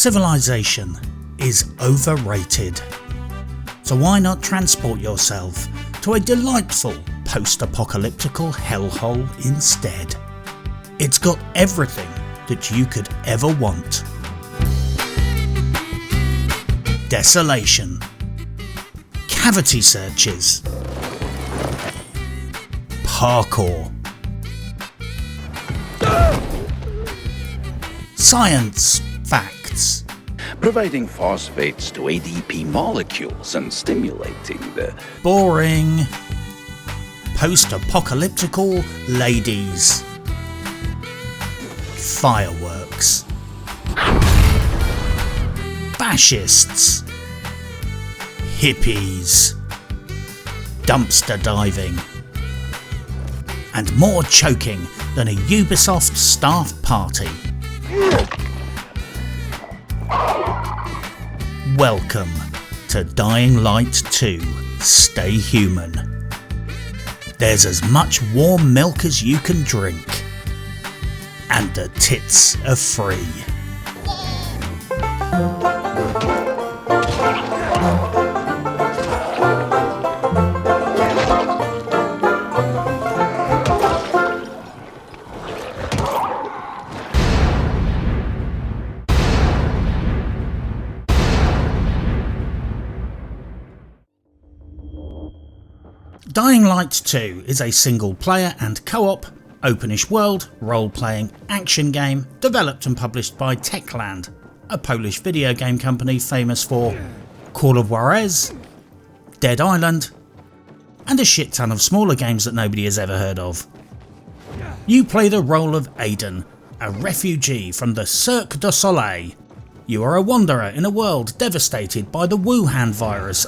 Civilization is overrated. So why not transport yourself to a delightful post-apocalyptical hellhole instead? It's got everything that you could ever want. Desolation, cavity searches, parkour, science facts, providing phosphates to ADP molecules and stimulating the boring post-apocalyptical ladies, fireworks, fascists, hippies, dumpster diving, and more choking than a Ubisoft staff party. Welcome to Dying Light 2 Stay Human. There's as much warm milk as you can drink, and the tits are free. Dying Light 2 is a single player and co-op, openish world, role-playing action game developed and published by Techland, a Polish video game company famous for Call of Juarez, Dead Island, and a shit ton of smaller games that nobody has ever heard of. You play the role of Aiden, a refugee from the Cirque du Soleil. You are a wanderer in a world devastated by the Haran virus.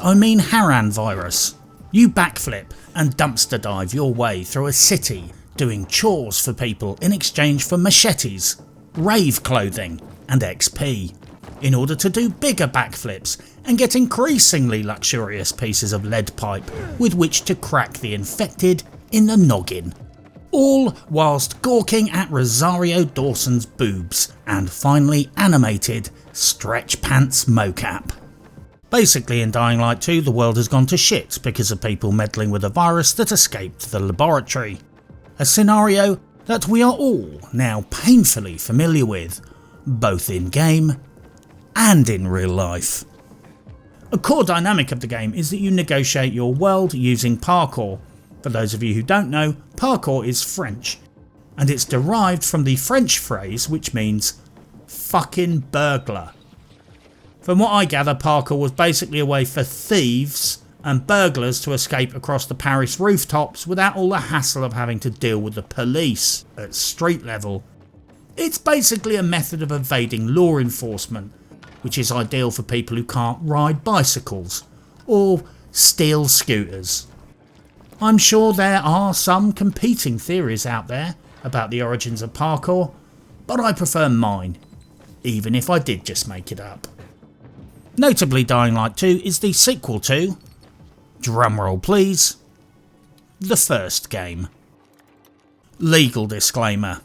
You backflip and dumpster dive your way through a city, doing chores for people in exchange for machetes, rave clothing and XP, in order to do bigger backflips and get increasingly luxurious pieces of lead pipe with which to crack the infected in the noggin. All whilst gawking at Rosario Dawson's boobs and finely animated stretch pants mocap. Basically, in Dying Light 2 the world has gone to shit because of people meddling with a virus that escaped the laboratory. A scenario that we are all now painfully familiar with, both in game and in real life. A core dynamic of the game is that you negotiate your world using parkour. For those of you who don't know, parkour is French, and it's derived from the French phrase which means fucking burglar. From what I gather, parkour was basically a way for thieves and burglars to escape across the Paris rooftops without all the hassle of having to deal with the police at street level. It's basically a method of evading law enforcement, which is ideal for people who can't ride bicycles or steal scooters. I'm sure there are some competing theories out there about the origins of parkour, but I prefer mine, even if I did just make it up. Notably, Dying Light 2 is the sequel to, drumroll please, the first game. Legal disclaimer.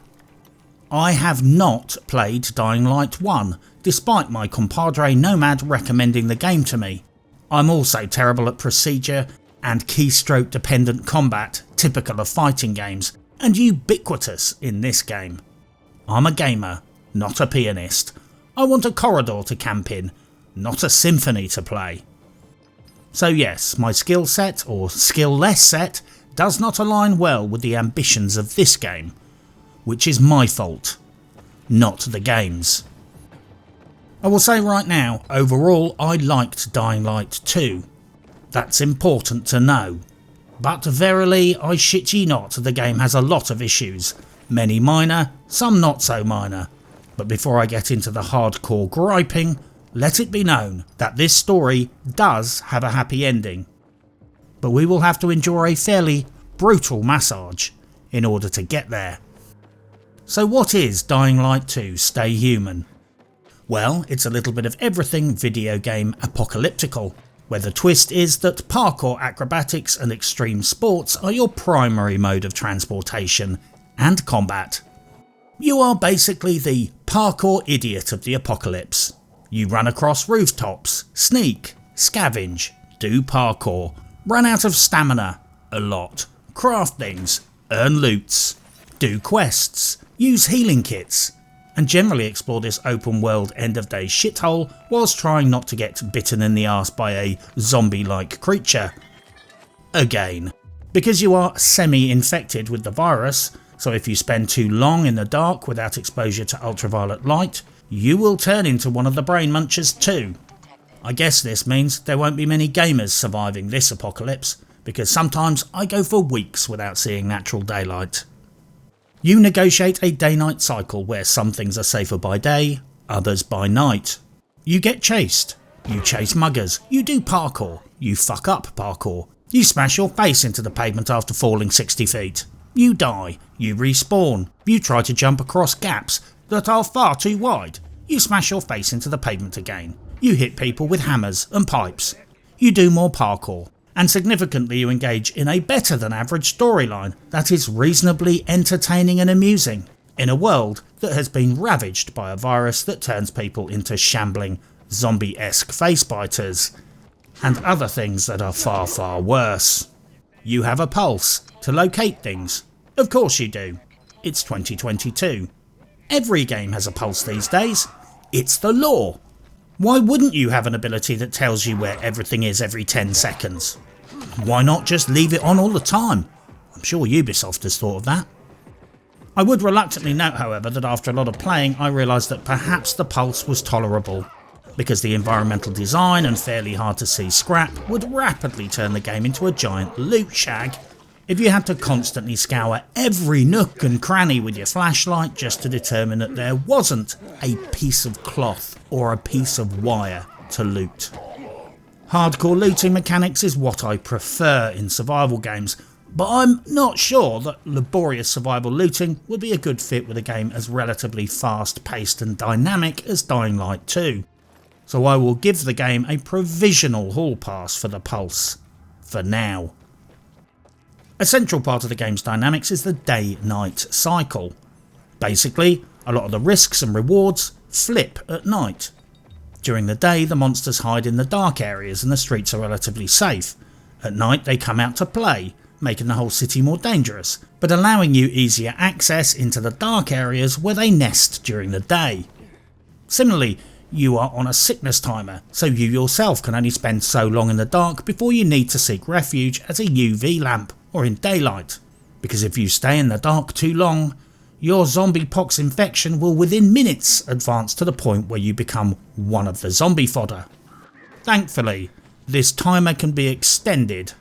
I have not played Dying Light 1, despite my compadre Nomad recommending the game to me. I'm also terrible at procedure and keystroke dependent combat, typical of fighting games, and ubiquitous in this game. I'm a gamer, not a pianist. I want a corridor to camp in, not a symphony to play. So yes, my skill set, or skill-less set, does not align well with the ambitions of this game, which is my fault, not the game's. I will say right now, overall I liked Dying Light 2. That's important to know. But verily, I shit ye not, the game has a lot of issues, many minor, some not so minor. But before I get into the hardcore griping, let it be known that this story does have a happy ending, but we will have to endure a fairly brutal massage in order to get there. So what is Dying Light 2 Stay Human? Well, it's a little bit of everything video game apocalyptical, where the twist is that parkour acrobatics and extreme sports are your primary mode of transportation and combat. You are basically the parkour idiot of the apocalypse. You run across rooftops, sneak, scavenge, do parkour, run out of stamina a lot, craft things, earn loots, do quests, use healing kits, and generally explore this open world end of day shithole whilst trying not to get bitten in the arse by a zombie-like creature. Again, because you are semi-infected with the virus, so if you spend too long in the dark without exposure to ultraviolet light, you will turn into one of the brain munchers too. I guess this means there won't be many gamers surviving this apocalypse, because sometimes I go for weeks without seeing natural daylight. You negotiate a day-night cycle where some things are safer by day, others by night. You get chased, you chase muggers, you do parkour, you fuck up parkour, you smash your face into the pavement after falling 60 feet, you die, you respawn, you try to jump across gaps that are far too wide, you smash your face into the pavement again, you hit people with hammers and pipes, you do more parkour, and significantly you engage in a better than average storyline that is reasonably entertaining and amusing, in a world that has been ravaged by a virus that turns people into shambling, zombie-esque face-biters, and other things that are far, far worse. You have a pulse to locate things. Of course you do. It's 2022. Every game has a pulse these days. It's the law. Why wouldn't you have an ability that tells you where everything is every 10 seconds? Why not just leave it on all the time? I'm sure Ubisoft has thought of that. I would reluctantly note, however, that after a lot of playing I realised that perhaps the pulse was tolerable, because the environmental design and fairly hard to see scrap would rapidly turn the game into a giant loot shag if you had to constantly scour every nook and cranny with your flashlight just to determine that there wasn't a piece of cloth or a piece of wire to loot. Hardcore looting mechanics is what I prefer in survival games, but I'm not sure that laborious survival looting would be a good fit with a game as relatively fast paced and dynamic as Dying Light 2. So I will give the game a provisional hall pass for the pulse, for now. A central part of the game's dynamics is the day-night cycle. Basically, a lot of the risks and rewards flip at night. During the day, the monsters hide in the dark areas and the streets are relatively safe. At night, they come out to play, making the whole city more dangerous, but allowing you easier access into the dark areas where they nest during the day. Similarly, you are on a sickness timer, so you yourself can only spend so long in the dark before you need to seek refuge at a UV lamp or in daylight, because if you stay in the dark too long, your zombie pox infection will within minutes advance to the point where you become one of the zombie fodder. Thankfully, this timer can be extended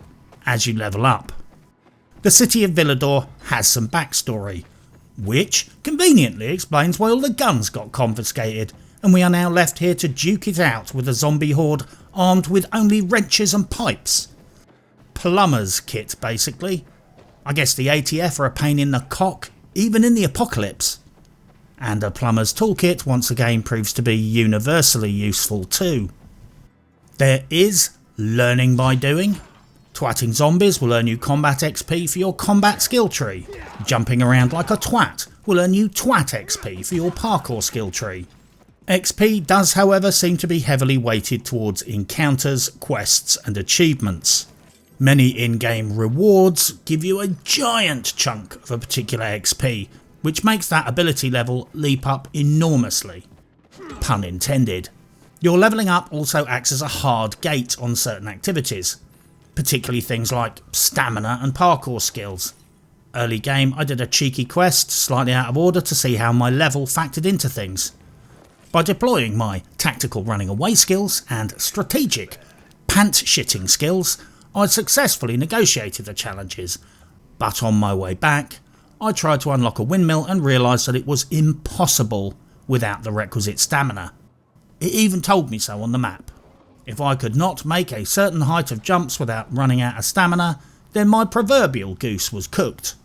as you level up. The city of Villador has some backstory, which conveniently explains why all the guns got confiscated, and we are now left here to duke it out with a zombie horde armed with only wrenches and pipes. Plumber's kit, basically. I guess the ATF are a pain in the cock, even in the apocalypse. And a plumber's toolkit once again proves to be universally useful too. There is learning by doing. Twatting zombies will earn you combat XP for your combat skill tree. Jumping around like a twat will earn you twat XP for your parkour skill tree. XP does, however, seem to be heavily weighted towards encounters, quests and achievements. Many in-game rewards give you a giant chunk of a particular XP, which makes that ability level leap up enormously. Pun intended. Your levelling up also acts as a hard gate on certain activities, particularly things like stamina and parkour skills. Early game I did a cheeky quest slightly out of order to see how my level factored into things. By deploying my tactical running away skills and strategic pant-shitting skills, I successfully negotiated the challenges, but on my way back, I tried to unlock a windmill and realised that it was impossible without the requisite stamina. It even told me so on the map. If I could not make a certain height of jumps without running out of stamina, then my proverbial goose was cooked.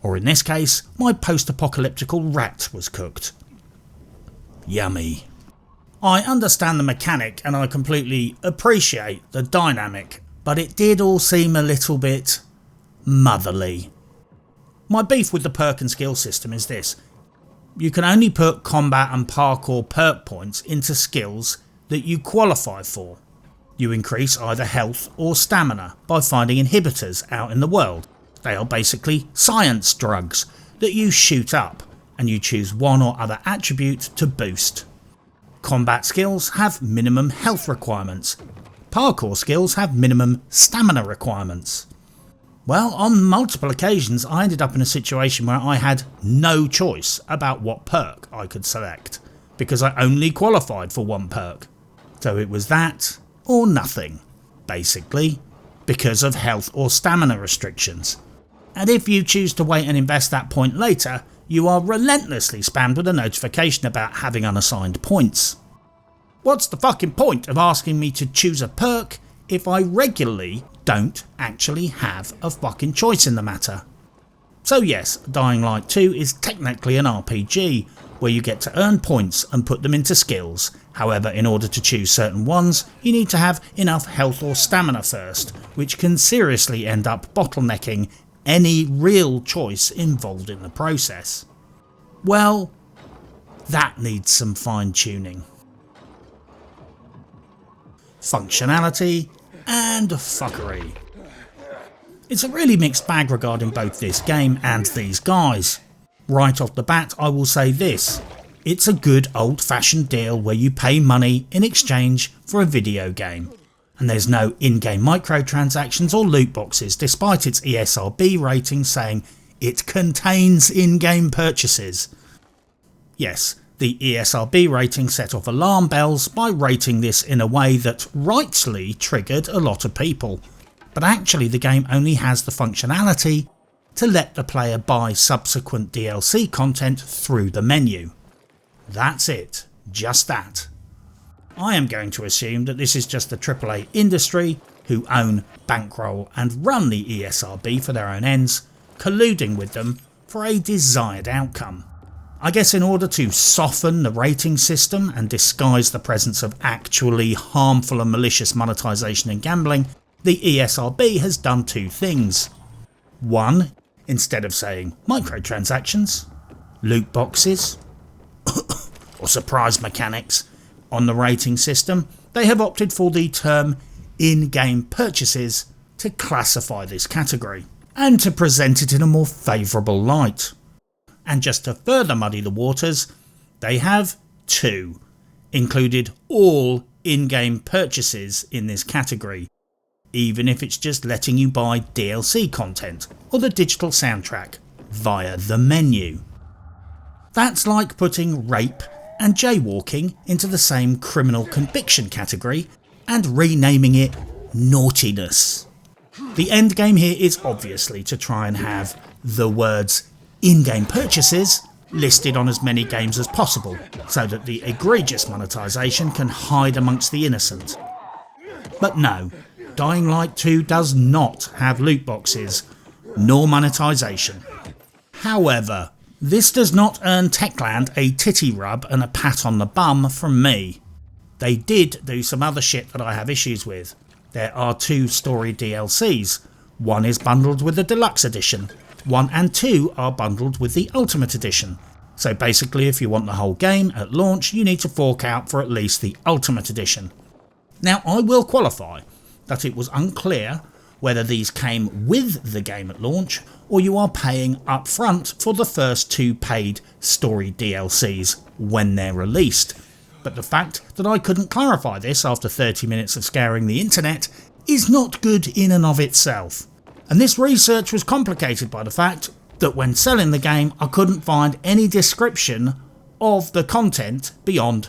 Or in this case, my post-apocalyptical rat was cooked. Yummy. I understand the mechanic and I completely appreciate the dynamic, but it did all seem a little bit motherly. My beef with the perk and skill system is this. You can only put combat and parkour perk points into skills that you qualify for. You increase either health or stamina by finding inhibitors out in the world. They are basically science drugs that you shoot up, and you choose one or other attribute to boost. Combat skills have minimum health requirements. Parkour skills have minimum stamina requirements. Well, on multiple occasions I ended up in a situation where I had no choice about what perk I could select, because I only qualified for one perk. So it was that or nothing, basically, because of health or stamina restrictions. And if you choose to wait and invest that point later, you are relentlessly spammed with a notification about having unassigned points. What's the fucking point of asking me to choose a perk if I regularly don't actually have a fucking choice in the matter? So yes, Dying Light 2 is technically an RPG, where you get to earn points and put them into skills. However, in order to choose certain ones, you need to have enough health or stamina first, which can seriously end up bottlenecking any real choice involved in the process. Well, that needs some fine tuning. Functionality and fuckery. It's a really mixed bag regarding both this game and these guys. Right off the bat I will say this: it's a good old fashioned deal where you pay money in exchange for a video game, and there's no in-game microtransactions or loot boxes, despite its ESRB rating saying it contains in-game purchases. Yes, the ESRB rating set off alarm bells by rating this in a way that rightly triggered a lot of people, but actually the game only has the functionality to let the player buy subsequent DLC content through the menu. That's it, just that. I am going to assume that this is just the AAA industry, who own, bankroll and run the ESRB for their own ends, colluding with them for a desired outcome. I guess in order to soften the rating system and disguise the presence of actually harmful and malicious monetization and gambling, the ESRB has done two things. One, instead of saying microtransactions, loot boxes, or surprise mechanics on the rating system, they have opted for the term in-game purchases to classify this category, and to present it in a more favourable light. And just to further muddy the waters, they have included all in-game purchases in this category, even if it's just letting you buy DLC content or the digital soundtrack via the menu. That's like putting rape and jaywalking into the same criminal conviction category and renaming it naughtiness. The end game here is obviously to try and have the words in-game purchases listed on as many games as possible, so that the egregious monetization can hide amongst the innocent. But no, Dying Light 2 does not have loot boxes, nor monetization. However, this does not earn Techland a titty rub and a pat on the bum from me. They did do some other shit that I have issues with. There are 2 story DLCs, one is bundled with the Deluxe Edition, 1 and 2 are bundled with the Ultimate Edition. So basically if you want the whole game at launch you need to fork out for at least the Ultimate Edition. Now I will qualify that it was unclear whether these came with the game at launch or you are paying up front for the first 2 paid story DLCs when they're released. But the fact that I couldn't clarify this after 30 minutes of scouring the internet is not good in and of itself. And this research was complicated by the fact that when selling the game I couldn't find any description of the content beyond,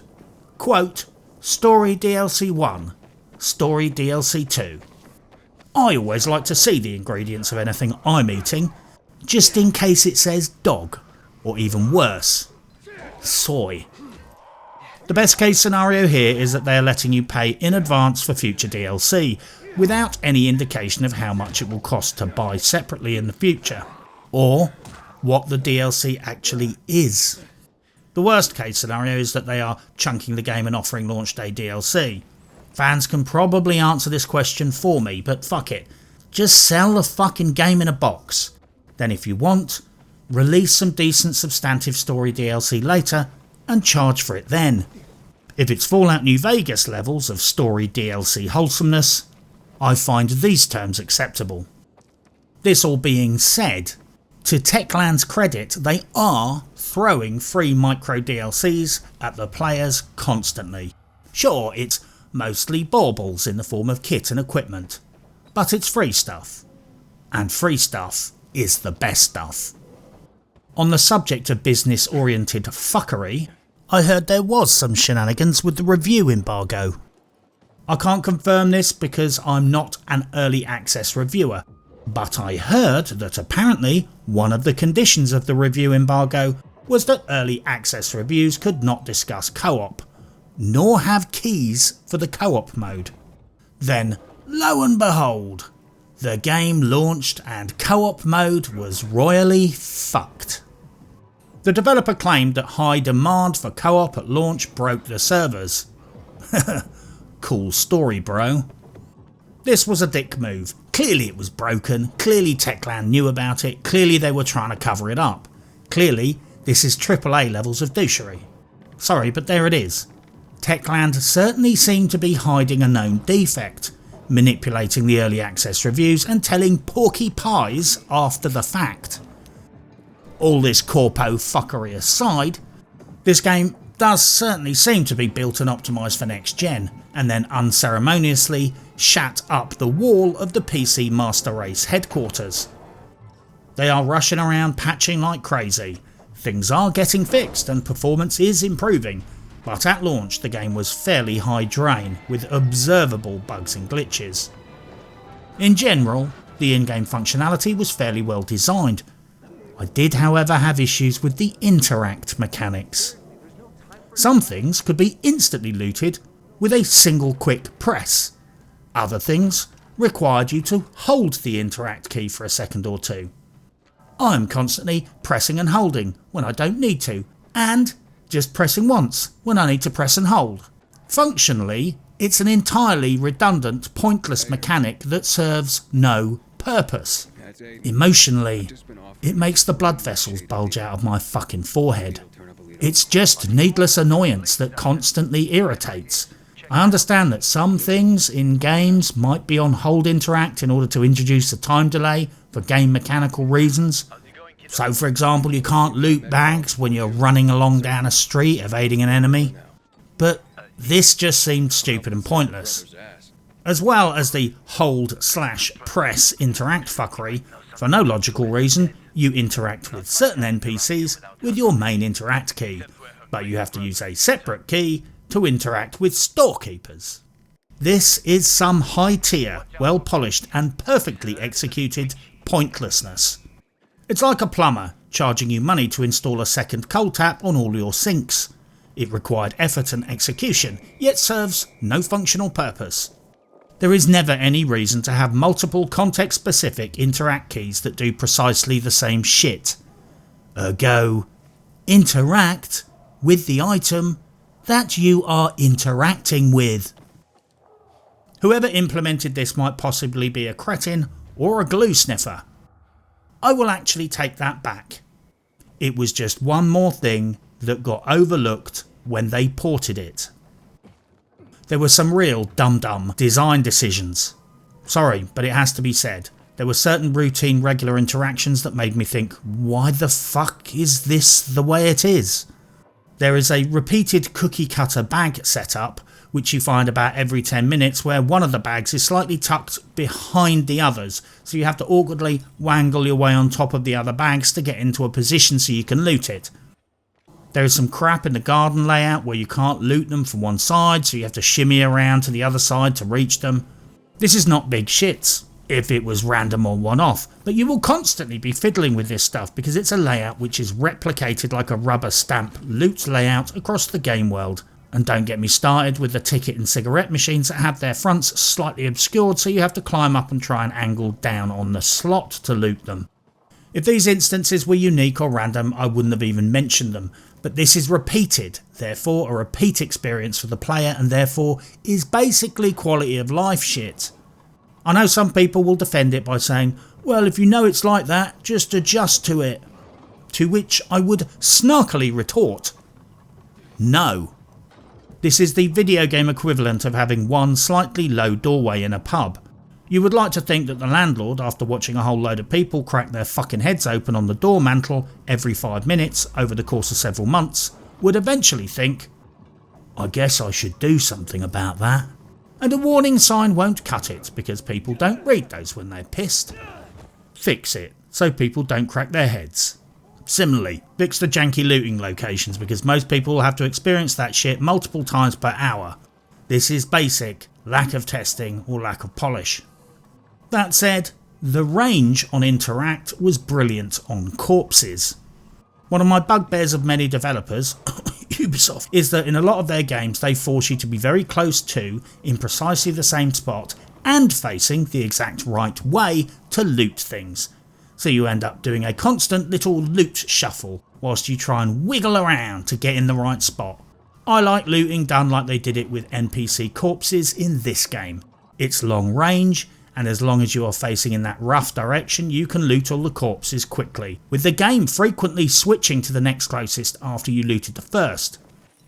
quote, Story DLC 1, Story DLC 2. I always like to see the ingredients of anything I'm eating, just in case it says dog, or even worse, soy. The best case scenario here is that they are letting you pay in advance for future DLC, without any indication of how much it will cost to buy separately in the future, or what the DLC actually is. The worst case scenario is that they are chunking the game and offering launch day DLC. Fans can probably answer this question for me, but fuck it. Just sell the fucking game in a box. Then if you want, release some decent substantive story DLC later and charge for it then. If it's Fallout New Vegas levels of story DLC wholesomeness, I find these terms acceptable. This all being said, to Techland's credit, they are throwing free micro DLCs at the players constantly. Sure, it's mostly baubles in the form of kit and equipment, but it's free stuff. And free stuff is the best stuff. On the subject of business oriented fuckery, I heard there was some shenanigans with the review embargo. I can't confirm this because I'm not an early access reviewer, but I heard that apparently one of the conditions of the review embargo was that early access reviews could not discuss co-op, nor have keys for the co-op mode. Then, lo and behold, the game launched and co-op mode was royally fucked. The developer claimed that high demand for co-op at launch broke the servers. Cool story, bro. This was a dick move. Clearly it was broken, clearly Techland knew about it, clearly they were trying to cover it up. Clearly this is AAA levels of douchery. Sorry, but there it is. Techland certainly seemed to be hiding a known defect, manipulating the early access reviews and telling porky pies after the fact. All this corpo fuckery aside, this game does certainly seem to be built and optimised for next gen, and then unceremoniously shat up the wall of the PC Master Race headquarters. They are rushing around patching like crazy. Things are getting fixed and performance is improving, but at launch the game was fairly high drain with observable bugs and glitches. In general, the in-game functionality was fairly well designed. I did however have issues with the interact mechanics. Some things could be instantly looted with a single quick press. Other things required you to hold the interact key for a second or two. I'm constantly pressing and holding when I don't need to, and just pressing once when I need to press and hold. Functionally, it's an entirely redundant, pointless mechanic that serves no purpose. Emotionally, it makes the blood vessels bulge out of my fucking forehead. It's just needless annoyance that constantly irritates. I understand that some things in games might be on hold interact in order to introduce a time delay for game mechanical reasons. So for example, you can't loot bags when you're running along down a street evading an enemy. But this just seemed stupid and pointless. As well as the hold/press interact fuckery, for no logical reason you interact with certain NPCs with your main interact key, but you have to use a separate key to interact with storekeepers. This is some high tier, well polished and perfectly executed pointlessness. It's like a plumber charging you money to install a second cold tap on all your sinks. It required effort and execution, yet serves no functional purpose. There is never any reason to have multiple context-specific interact keys that do precisely the same shit. Ergo, interact with the item that you are interacting with. Whoever implemented this might possibly be a cretin or a glue sniffer. I will actually take that back. It was just one more thing that got overlooked when they ported it. There were some real dumb design decisions. Sorry, but it has to be said. There were certain routine regular interactions that made me think, why the fuck is this the way it is? There is a repeated cookie cutter bag setup which you find about every 10 minutes where one of the bags is slightly tucked behind the others, so you have to awkwardly wangle your way on top of the other bags to get into a position so you can loot it. There is some crap in the garden layout where you can't loot them from one side, so you have to shimmy around to the other side to reach them. This is not big shits if it was random or one-off, but you will constantly be fiddling with this stuff because it's a layout which is replicated like a rubber stamp loot layout across the game world. And don't get me started with the ticket and cigarette machines that have their fronts slightly obscured, so you have to climb up and try and angle down on the slot to loot them. If these instances were unique or random, I wouldn't have even mentioned them, but this is repeated, therefore a repeat experience for the player and therefore is basically quality of life shit. I know some people will defend it by saying, well, if you know it's like that, just adjust to it. To which I would snarkily retort, no. This is the video game equivalent of having one slightly low doorway in a pub. You would like to think that the landlord, after watching a whole load of people crack their fucking heads open on the door mantle every 5 minutes over the course of several months, would eventually think, I guess I should do something about that. And a warning sign won't cut it because people don't read those when they're pissed. Fix it so people don't crack their heads. Similarly, fix the janky looting locations because most people will have to experience that shit multiple times per hour. This is basic lack of testing or lack of polish. That said, the range on Interact was brilliant on corpses. One of my bugbears of many developers, Ubisoft, is that in a lot of their games they force you to be very close to, in precisely the same spot, and facing the exact right way to loot things. So you end up doing a constant little loot shuffle whilst you try and wiggle around to get in the right spot. I like looting done like they did it with NPC corpses in this game. It's long range, and as long as you are facing in that rough direction you can loot all the corpses quickly, with the game frequently switching to the next closest after you looted the first.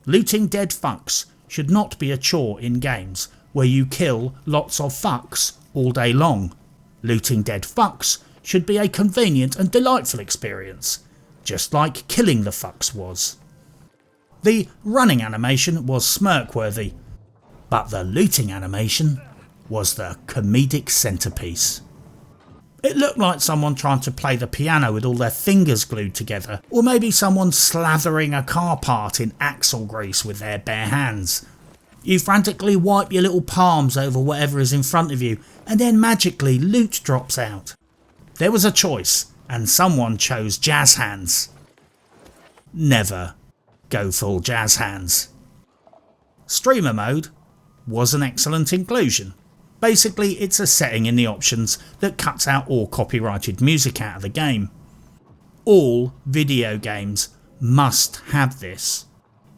Looting dead fucks should not be a chore in games where you kill lots of fucks all day long. Looting dead fucks should be a convenient and delightful experience, just like killing the fucks was. The running animation was smirk-worthy, but the looting animation was the comedic centrepiece. It looked like someone trying to play the piano with all their fingers glued together, or maybe someone slathering a car part in axle grease with their bare hands. You frantically wipe your little palms over whatever is in front of you, and then magically loot drops out. There was a choice, and someone chose jazz hands. Never go full jazz hands. Streamer mode was an excellent inclusion. Basically, it's a setting in the options that cuts out all copyrighted music out of the game. All video games must have this,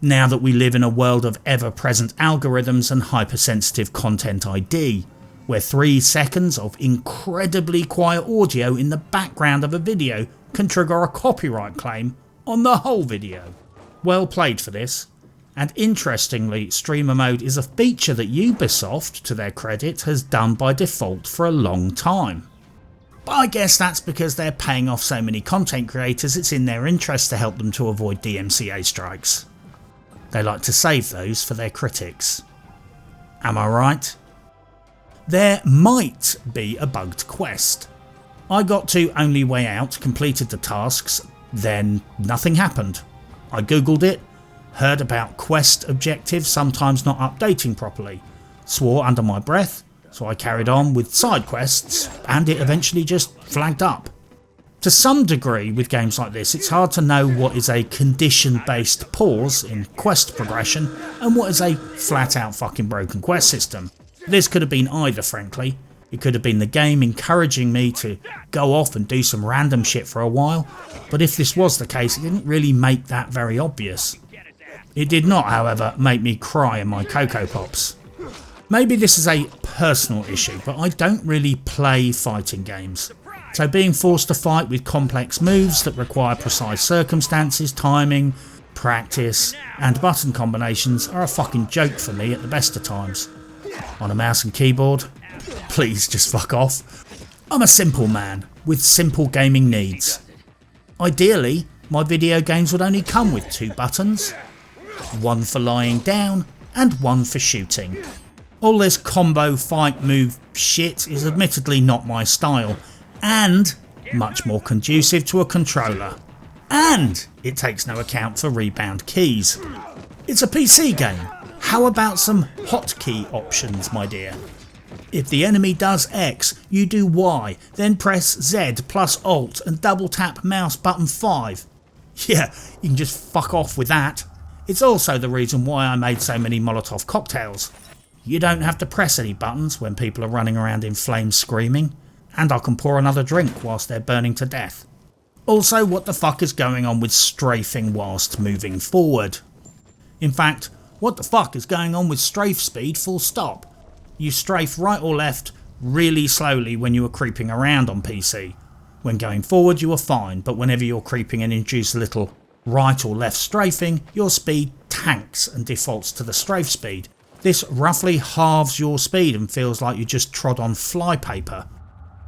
now that we live in a world of ever-present algorithms and hypersensitive content ID, where 3 seconds of incredibly quiet audio in the background of a video can trigger a copyright claim on the whole video. Well played for this. And interestingly, streamer mode is a feature that Ubisoft, to their credit, has done by default for a long time. But I guess that's because they're paying off so many content creators, it's in their interest to help them to avoid DMCA strikes. They like to save those for their critics. Am I right? There might be a bugged quest. I got to Only Way Out, completed the tasks, then nothing happened. I googled it, heard about quest objectives sometimes not updating properly, swore under my breath, so I carried on with side quests and it eventually just flagged up. To some degree with games like this it's hard to know what is a condition based pause in quest progression and what is a flat out fucking broken quest system. This could have been either, frankly. It could have been the game encouraging me to go off and do some random shit for a while, but if this was the case it didn't really make that very obvious. It did not, however, make me cry in my Cocoa Pops. Maybe this is a personal issue, but I don't really play fighting games. So being forced to fight with complex moves that require precise circumstances, timing, practice and button combinations are a fucking joke for me at the best of times. On a mouse and keyboard? Please just fuck off. I'm a simple man with simple gaming needs. Ideally, my video games would only come with 2 buttons. One for lying down and one for shooting. All this combo fight move shit is admittedly not my style and much more conducive to a controller. And it takes no account for rebound keys. It's a PC game. How about some hotkey options, my dear? If the enemy does X, you do Y, then press Z plus Alt and double tap mouse button 5. Yeah, you can just fuck off with that. It's also the reason why I made so many Molotov cocktails. You don't have to press any buttons when people are running around in flames screaming, and I can pour another drink whilst they're burning to death. Also, what the fuck is going on with strafing whilst moving forward? In fact, what the fuck is going on with strafe speed full stop? You strafe right or left really slowly when you are creeping around on PC. When going forward you are fine, but whenever you're creeping and introduce a little right or left strafing, your speed tanks and defaults to the strafe speed. This roughly halves your speed and feels like you just trod on flypaper.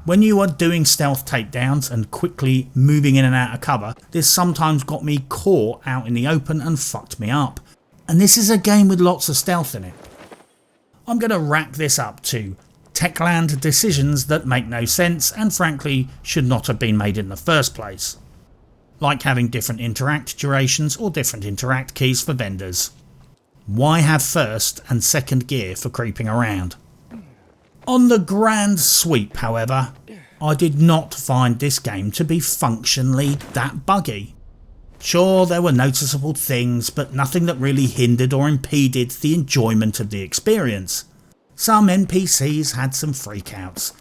When you are doing stealth takedowns and quickly moving in and out of cover, this sometimes got me caught out in the open and fucked me up. And this is a game with lots of stealth in it. I'm going to rack this up to Techland decisions that make no sense and frankly should not have been made in the first place. Like having different interact durations or different interact keys for vendors. Why have first and second gear for creeping around? On the grand sweep, however, I did not find this game to be functionally that buggy. Sure, there were noticeable things, but nothing that really hindered or impeded the enjoyment of the experience. Some NPCs had some freakouts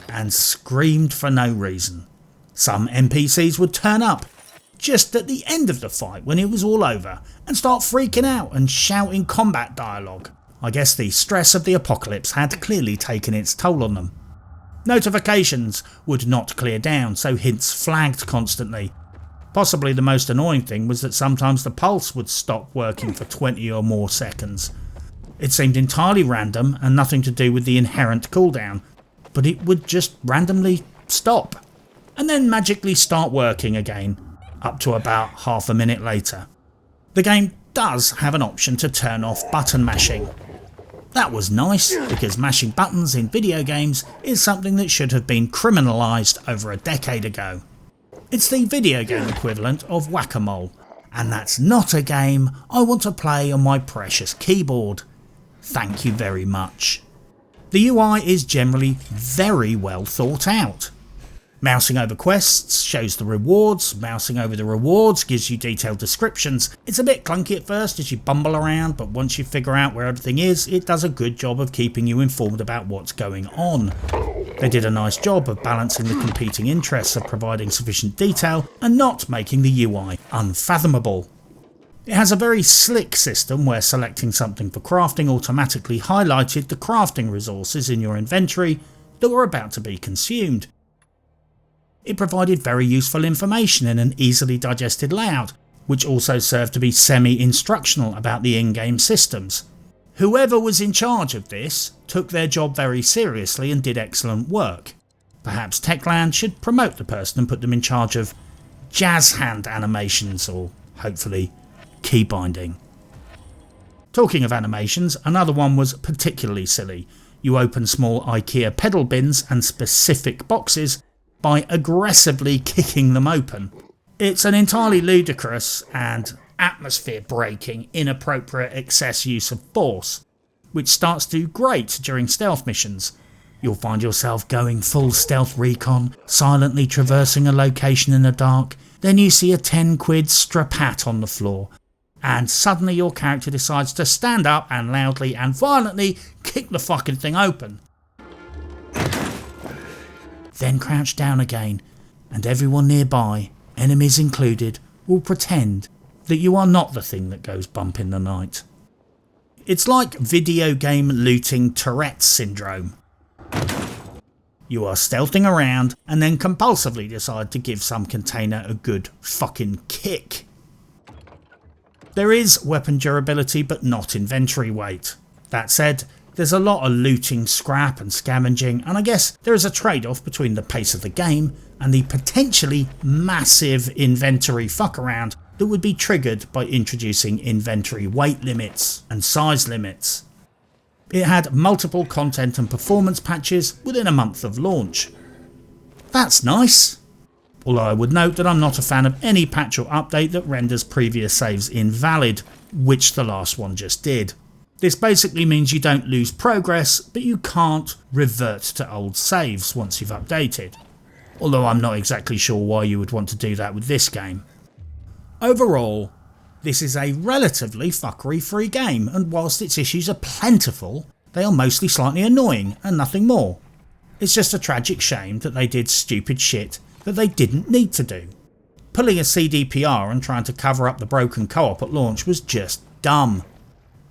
and screamed for no reason. Some NPCs would turn up just at the end of the fight when it was all over and start freaking out and shouting combat dialogue. I guess the stress of the apocalypse had clearly taken its toll on them. Notifications would not clear down, so hints flagged constantly. Possibly the most annoying thing was that sometimes the pulse would stop working for 20 or more seconds. It seemed entirely random and nothing to do with the inherent cooldown, but it would just randomly stop and then magically start working again, up to about half a minute later. The game does have an option to turn off button mashing. That was nice, because mashing buttons in video games is something that should have been criminalised over a decade ago. It's the video game equivalent of whack-a-mole, and that's not a game I want to play on my precious keyboard. Thank you very much. The UI is generally very well thought out. Mousing over quests shows the rewards, mousing over the rewards gives you detailed descriptions. It's a bit clunky at first as you bumble around, but once you figure out where everything is, it does a good job of keeping you informed about what's going on. They did a nice job of balancing the competing interests of providing sufficient detail and not making the UI unfathomable. It has a very slick system where selecting something for crafting automatically highlighted the crafting resources in your inventory that were about to be consumed. It provided very useful information in an easily digested layout, which also served to be semi-instructional about the in-game systems. Whoever was in charge of this took their job very seriously and did excellent work. Perhaps Techland should promote the person and put them in charge of jazz hand animations or, hopefully, key binding. Talking of animations, another one was particularly silly. You open small IKEA pedal bins and specific boxes by aggressively kicking them open. It's an entirely ludicrous and atmosphere-breaking, inappropriate excess use of force, which starts to grate during stealth missions. You'll find yourself going full stealth recon, silently traversing a location in the dark, then you see a 10 quid strap hat on the floor, and suddenly your character decides to stand up and loudly and violently kick the fucking thing open. Then crouch down again, and everyone nearby, enemies included, will pretend that you are not the thing that goes bump in the night. It's like video game looting Tourette's syndrome. You are stealthing around and then compulsively decide to give some container a good fucking kick. There is weapon durability but not inventory weight. That said, there's a lot of looting, scrap and scavenging, and I guess there is a trade-off between the pace of the game and the potentially massive inventory fuck around that would be triggered by introducing inventory weight limits and size limits. It had multiple content and performance patches within a month of launch. That's nice. Although I would note that I'm not a fan of any patch or update that renders previous saves invalid, which the last one just did. This basically means you don't lose progress, but you can't revert to old saves once you've updated. Although I'm not exactly sure why you would want to do that with this game. Overall, this is a relatively fuckery-free game, and whilst its issues are plentiful, they are mostly slightly annoying and nothing more. It's just a tragic shame that they did stupid shit that they didn't need to do. Pulling a CDPR and trying to cover up the broken co-op at launch was just dumb.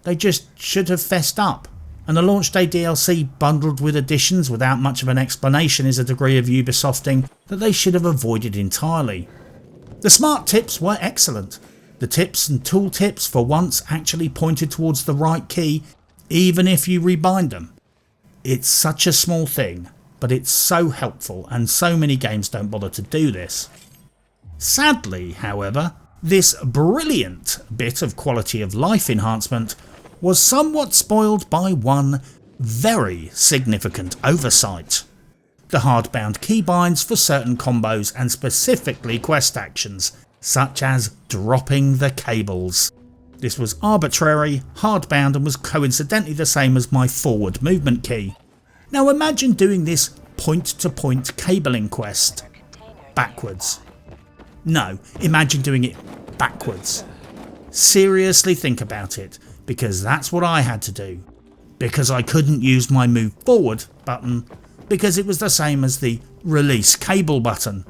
They just should have fessed up and the launch day DLC bundled with additions without much of an explanation is a degree of Ubisofting that they should have avoided entirely. The smart tips were excellent. The tips and tool tips for once actually pointed towards the right key, even if you rebind them. It's such a small thing, but it's so helpful, and so many games don't bother to do this. Sadly, however, this brilliant bit of quality of life enhancement was somewhat spoiled by one very significant oversight: the hardbound keybinds for certain combos and specifically quest actions, such as dropping the cables. This was arbitrary, hardbound, and was coincidentally the same as my forward movement key. Now imagine doing this point-to-point cabling quest backwards. No, imagine doing it backwards. Seriously think about it, because that's what I had to do. Because I couldn't use my move forward button, because it was the same as the release cable button.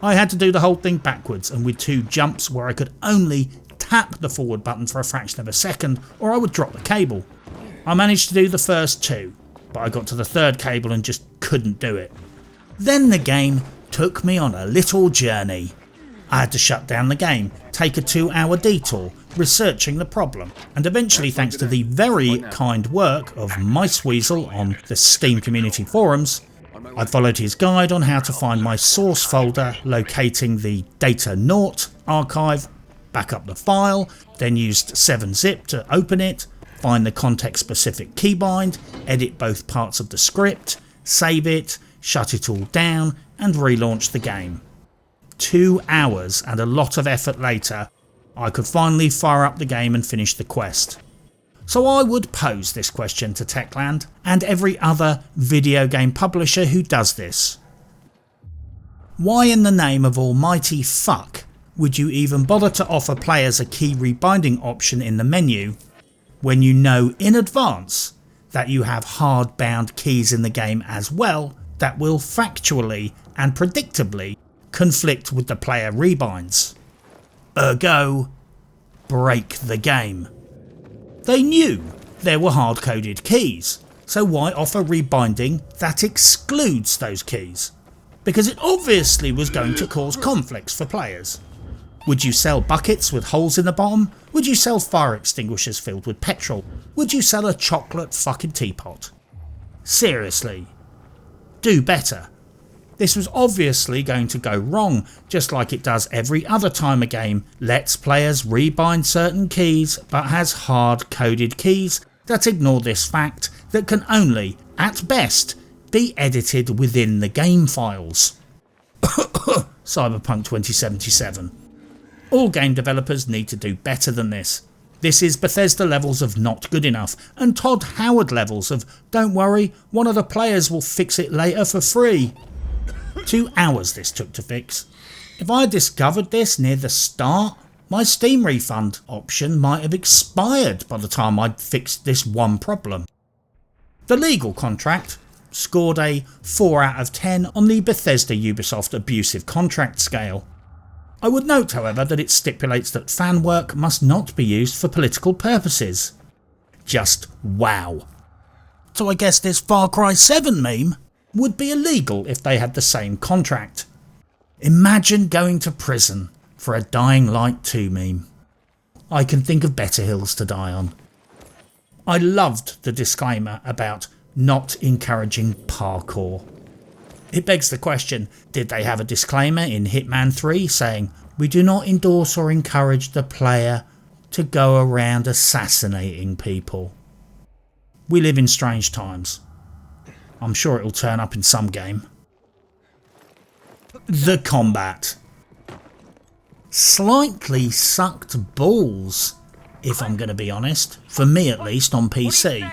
I had to do the whole thing backwards, and with 2 jumps where I could only tap the forward button for a fraction of a second, or I would drop the cable. I managed to do the first 2, but I got to the 3rd cable and just couldn't do it. Then the game took me on a little journey. I had to shut down the game, take a 2-hour detour, researching the problem, and eventually, thanks to the very kind work of Miceweasel on the Steam community forums, I followed his guide on how to find my source folder, locating the data naught archive, back up the file, then used 7-zip to open it, find the context specific keybind, edit both parts of the script, save it, shut it all down, and relaunch the game. 2 hours and a lot of effort later, I could finally fire up the game and finish the quest. So I would pose this question to Techland and every other video game publisher who does this. Why in the name of almighty fuck would you even bother to offer players a key rebinding option in the menu when you know in advance that you have hard-bound keys in the game as well that will factually and predictably conflict with the player rebinds? Ergo, break the game. They knew there were hard-coded keys, so why offer rebinding that excludes those keys? Because it obviously was going to cause conflicts for players. Would you sell buckets with holes in the bottom? Would you sell fire extinguishers filled with petrol? Would you sell a chocolate fucking teapot? Seriously, do better. This was obviously going to go wrong, just like it does every other time a game lets players rebind certain keys but has hard-coded keys that ignore this fact that can only, at best, be edited within the game files. Cyberpunk 2077. All game developers need to do better than this. This is Bethesda levels of not good enough, and Todd Howard levels of don't worry, one of the players will fix it later for free. 2 hours this took to fix. If I had discovered this near the start, my Steam refund option might have expired by the time I'd fixed this one problem. The legal contract scored a 4 out of 10 on the Bethesda Ubisoft abusive contract scale. I would note, however, that it stipulates that fan work must not be used for political purposes. Just wow. So I guess this Far Cry 7 meme would be illegal if they had the same contract. Imagine going to prison for a Dying Light 2 meme. I can think of better hills to die on. I loved the disclaimer about not encouraging parkour. It begs the question, did they have a disclaimer in Hitman 3 saying, "We do not endorse or encourage the player to go around assassinating people"? We live in strange times. I'm sure it'll turn up in some game. The combat. Slightly sucked balls, if I'm going to be honest, for me at least on PC.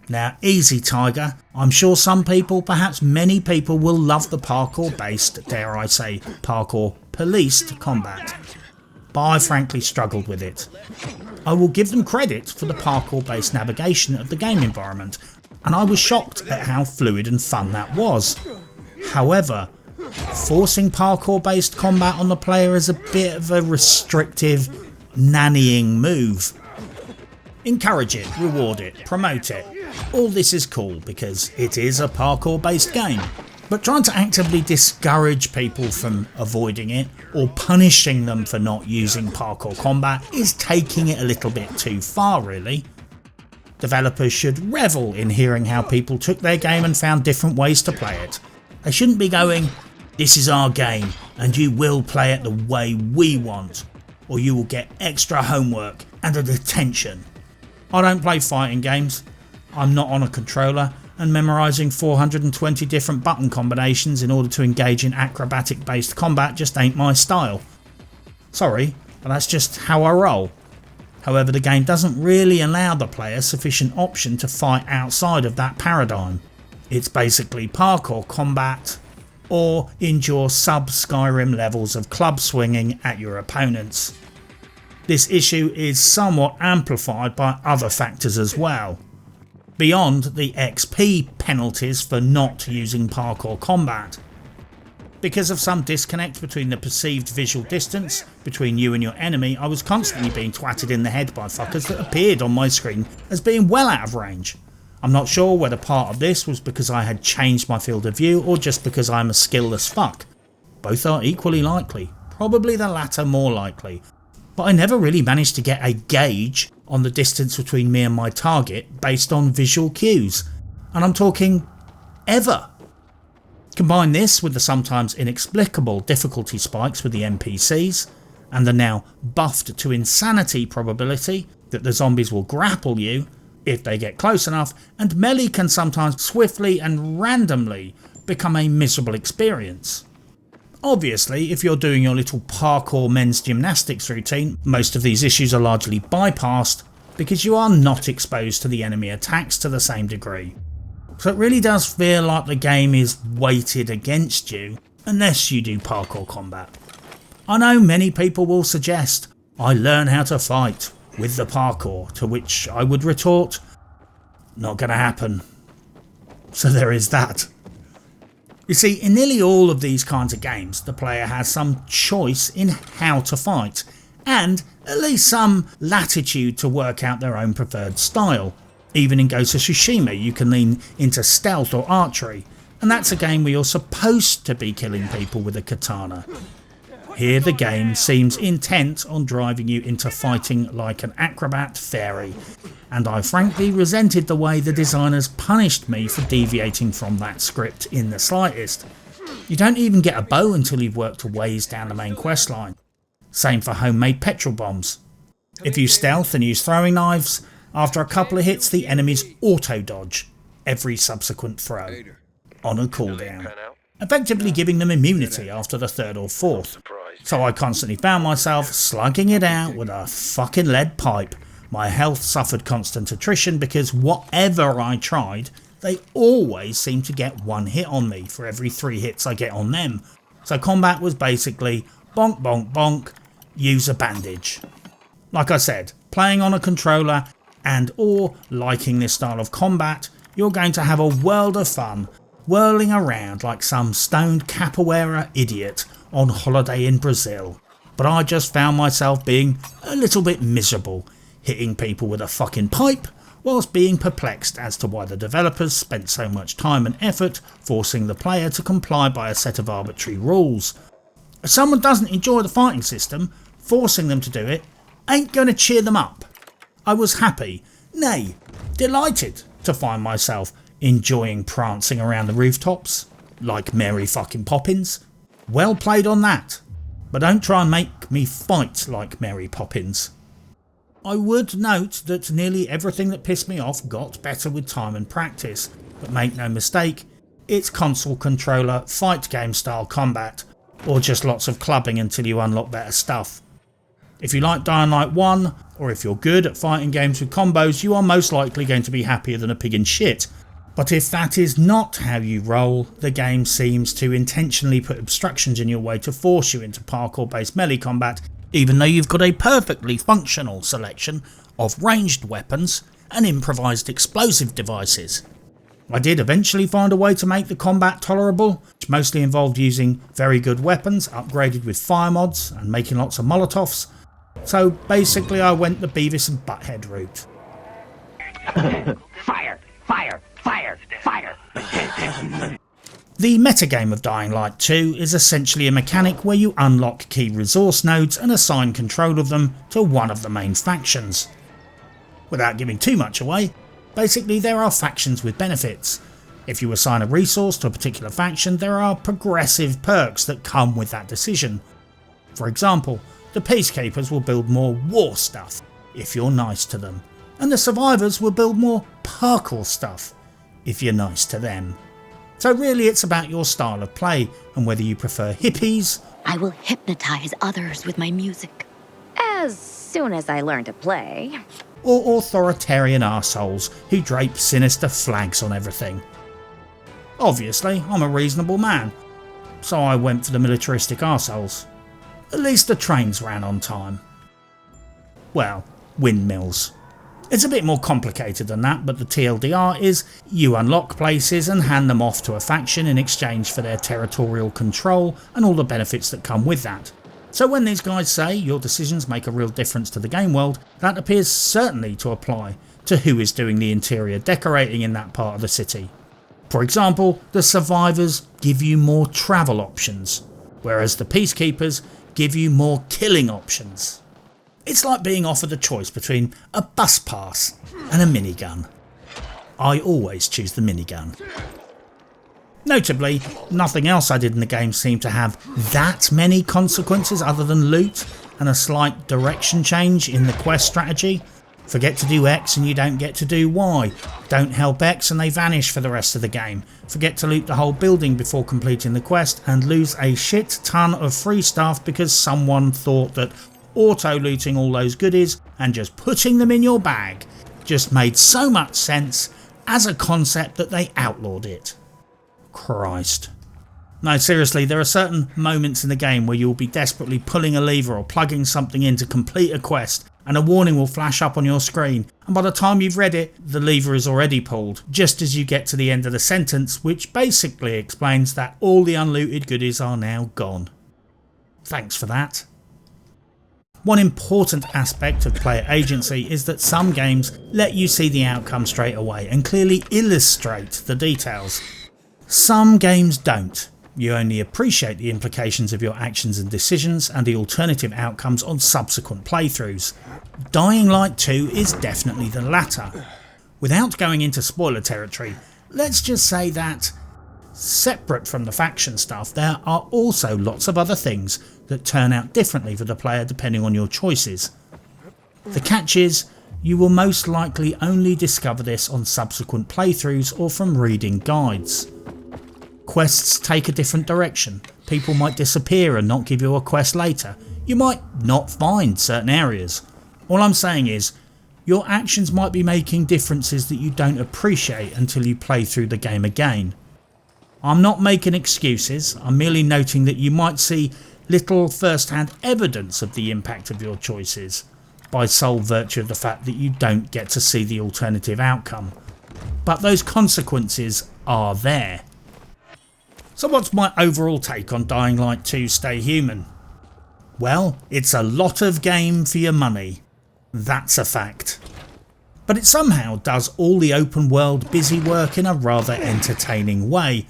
Now easy Tiger, I'm sure some people, perhaps many people, will love the parkour based, dare I say, parkour policed combat. But I frankly struggled with it. I will give them credit for the parkour based navigation of the game environment, and I was shocked at how fluid and fun that was. However, forcing parkour based combat on the player is a bit of a restrictive, nannying move. Encourage it, reward it, promote it. All this is cool because it is a parkour based game, but trying to actively discourage people from avoiding it or punishing them for not using parkour combat is taking it a little bit too far really. Developers should revel in hearing how people took their game and found different ways to play it. They shouldn't be going, "This is our game and you will play it the way we want, or you will get extra homework and a detention." I don't play fighting games. I'm not on a controller, and memorising 420 different button combinations in order to engage in acrobatic based combat just ain't my style. Sorry, but that's just how I roll. However, the game doesn't really allow the player sufficient option to fight outside of that paradigm. It's basically parkour combat, or endure sub-Skyrim levels of club swinging at your opponents. This issue is somewhat amplified by other factors as well. Beyond the XP penalties for not using parkour combat. Because of some disconnect between the perceived visual distance between you and your enemy, I was constantly being twatted in the head by fuckers that appeared on my screen as being well out of range. I'm not sure whether part of this was because I had changed my field of view or just because I'm a skillless fuck. Both are equally likely, probably the latter more likely, but I never really managed to get a gauge on the distance between me and my target based on visual cues, and I'm talking ever. Combine this with the sometimes inexplicable difficulty spikes with the NPCs, and the now buffed to insanity probability that the zombies will grapple you if they get close enough, and melee can sometimes swiftly and randomly become a miserable experience. Obviously, if you're doing your little parkour men's gymnastics routine, most of these issues are largely bypassed because you are not exposed to the enemy attacks to the same degree. So it really does feel like the game is weighted against you unless you do parkour combat. I know many people will suggest I learn how to fight with the parkour, to which I would retort, not gonna happen. So there is that. You see, in nearly all of these kinds of games, the player has some choice in how to fight, and at least some latitude to work out their own preferred style. Even in Ghost of Tsushima you can lean into stealth or archery, and that's a game where you're supposed to be killing people with a katana. Here the game seems intent on driving you into fighting like an acrobat fairy, and I frankly resented the way the designers punished me for deviating from that script in the slightest. You don't even get a bow until you've worked a ways down the main questline. Same for homemade petrol bombs. If you stealth and use throwing knives, after a couple of hits the enemies auto-dodge every subsequent throw, on a cooldown, effectively giving them immunity after the third or fourth. So I constantly found myself slugging it out with a fucking lead pipe. My health suffered constant attrition because whatever I tried, they always seemed to get one hit on me for every 3 hits I get on them. So combat was basically bonk bonk bonk, use a bandage. Like I said, playing on a controller and or liking this style of combat, you're going to have a world of fun whirling around like some stoned capoeira idiot on holiday in Brazil. But I just found myself being a little bit miserable, hitting people with a fucking pipe whilst being perplexed as to why the developers spent so much time and effort forcing the player to comply by a set of arbitrary rules. If someone doesn't enjoy the fighting system, forcing them to do it ain't going to cheer them up. I was happy, nay, delighted to find myself enjoying prancing around the rooftops, like Mary fucking Poppins. Well played on that, but don't try and make me fight like Mary Poppins. I would note that nearly everything that pissed me off got better with time and practice, but make no mistake, it's console controller fight game style combat, or just lots of clubbing until you unlock better stuff. If you like Dying Light 1, or if you're good at fighting games with combos, you are most likely going to be happier than a pig in shit. But if that is not how you roll, the game seems to intentionally put obstructions in your way to force you into parkour based melee combat, even though you've got a perfectly functional selection of ranged weapons and improvised explosive devices. I did eventually find a way to make the combat tolerable, which mostly involved using very good weapons upgraded with fire mods and making lots of Molotovs. So basically I went the Beavis and Butthead route. Fire! Fire! Fire! Fire! The metagame of Dying Light 2 is essentially a mechanic where you unlock key resource nodes and assign control of them to one of the main factions. Without giving too much away, basically there are factions with benefits. If you assign a resource to a particular faction, there are progressive perks that come with that decision. For example, the Peacekeepers will build more war stuff if you're nice to them, and the Survivors will build more parkour stuff if you're nice to them. So really it's about your style of play and whether you prefer hippies. I will hypnotize others with my music. As soon as I learn to play. Or authoritarian arseholes who drape sinister flags on everything. Obviously, I'm a reasonable man, so I went for the militaristic arseholes. At least the trains ran on time. Well, windmills. It's a bit more complicated than that, but the TLDR is you unlock places and hand them off to a faction in exchange for their territorial control and all the benefits that come with that. So when these guys say your decisions make a real difference to the game world, that appears certainly to apply to who is doing the interior decorating in that part of the city. For example, the Survivors give you more travel options, whereas the Peacekeepers give you more killing options. It's like being offered a choice between a bus pass and a minigun. I always choose the minigun. Notably, nothing else I did in the game seemed to have that many consequences other than loot and a slight direction change in the quest strategy. Forget to do X and you don't get to do Y. Don't help X and they vanish for the rest of the game. Forget to loot the whole building before completing the quest and lose a shit ton of free stuff because someone thought that auto-looting all those goodies and just putting them in your bag just made so much sense as a concept that they outlawed it. Christ. No, seriously, there are certain moments in the game where you'll be desperately pulling a lever or plugging something in to complete a quest and a warning will flash up on your screen, and by the time you've read it, the lever is already pulled, just as you get to the end of the sentence, which basically explains that all the unlooted goodies are now gone. Thanks for that. One important aspect of player agency is that some games let you see the outcome straight away and clearly illustrate the details. Some games don't. You only appreciate the implications of your actions and decisions and the alternative outcomes on subsequent playthroughs. Dying Light 2 is definitely the latter. Without going into spoiler territory, let's just say that, separate from the faction stuff, there are also lots of other things that turn out differently for the player depending on your choices. The catch is, you will most likely only discover this on subsequent playthroughs or from reading guides. Quests take a different direction. People might disappear and not give you a quest later. You might not find certain areas. All I'm saying is, your actions might be making differences that you don't appreciate until you play through the game again. I'm not making excuses, I'm merely noting that you might see little first-hand evidence of the impact of your choices, by sole virtue of the fact that you don't get to see the alternative outcome. But those consequences are there. So what's my overall take on Dying Light 2 Stay Human? Well, it's a lot of game for your money. That's a fact. But it somehow does all the open world busy work in a rather entertaining way.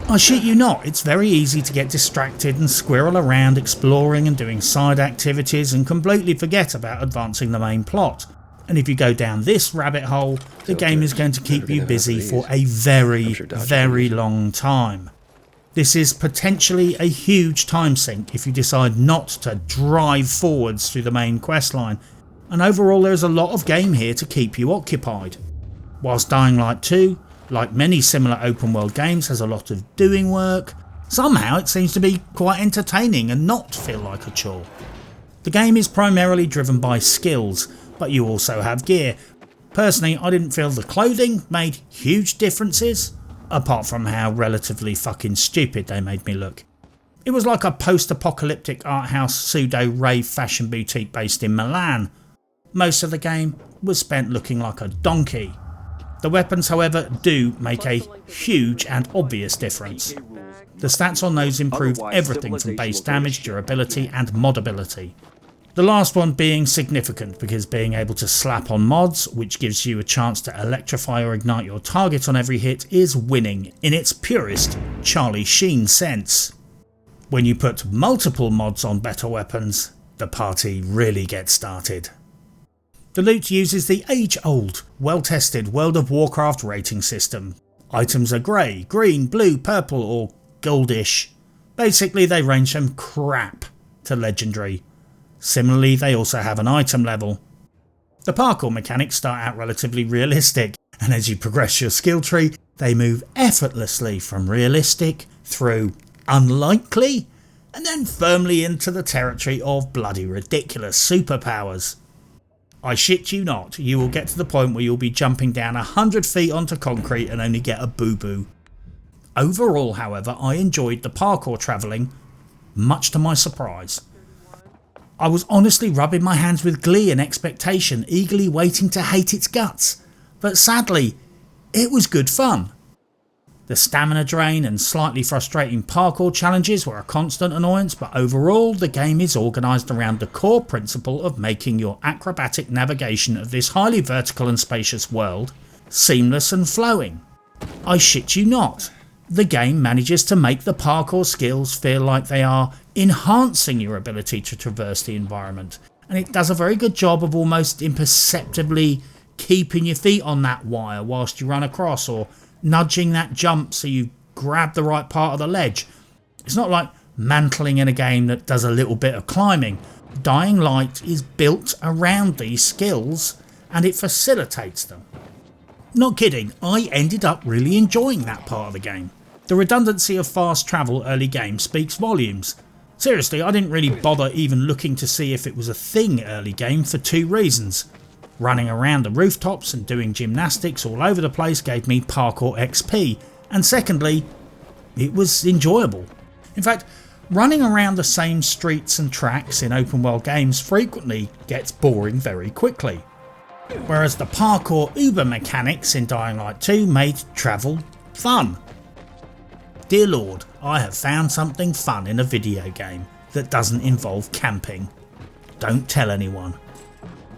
I shit you not, it's very easy to get distracted and squirrel around exploring and doing side activities and completely forget about advancing the main plot. And if you go down this rabbit hole, the game is going to keep you busy for a very long time. This is potentially a huge time sink if you decide not to drive forwards through the main questline, and overall there is a lot of game here to keep you occupied. Whilst Dying Light 2, like many similar open world games, has a lot of doing work, somehow it seems to be quite entertaining and not feel like a chore. The game is primarily driven by skills, but you also have gear. Personally, I didn't feel the clothing made huge differences, apart from how relatively fucking stupid they made me look. It was like a post-apocalyptic art house pseudo-rave fashion boutique based in Milan. Most of the game was spent looking like a donkey. The weapons, however, do make a huge and obvious difference. The stats on those improve everything from base damage, durability and modability. The last one being significant because being able to slap on mods, which gives you a chance to electrify or ignite your target on every hit, is winning in its purest Charlie Sheen sense. When you put multiple mods on better weapons, the party really gets started. The loot uses the age-old, well-tested World of Warcraft rating system. Items are grey, green, blue, purple or goldish. Basically they range from crap to legendary. Similarly, they also have an item level. The parkour mechanics start out relatively realistic, and as you progress your skill tree, they move effortlessly from realistic through unlikely, and then firmly into the territory of bloody ridiculous superpowers. I shit you not, you will get to the point where you'll be jumping down 100 feet onto concrete and only get a boo-boo. Overall, however, I enjoyed the parkour travelling, much to my surprise. I was honestly rubbing my hands with glee and expectation, eagerly waiting to hate its guts, but sadly, it was good fun. The stamina drain and slightly frustrating parkour challenges were a constant annoyance, but overall the game is organised around the core principle of making your acrobatic navigation of this highly vertical and spacious world seamless and flowing. I shit you not, the game manages to make the parkour skills feel like they are enhancing your ability to traverse the environment, and it does a very good job of almost imperceptibly keeping your feet on that wire whilst you run across, or nudging that jump so you grab the right part of the ledge. It's not like mantling in a game that does a little bit of climbing. Dying Light is built around these skills and it facilitates them. Not kidding, I ended up really enjoying that part of the game. The redundancy of fast travel early game speaks volumes. Seriously, I didn't really bother even looking to see if it was a thing early game for two reasons. Running around the rooftops and doing gymnastics all over the place gave me parkour XP, and secondly, it was enjoyable. In fact, running around the same streets and tracks in open world games frequently gets boring very quickly. Whereas the parkour uber mechanics in Dying Light 2 made travel fun. Dear Lord, I have found something fun in a video game that doesn't involve camping. Don't tell anyone.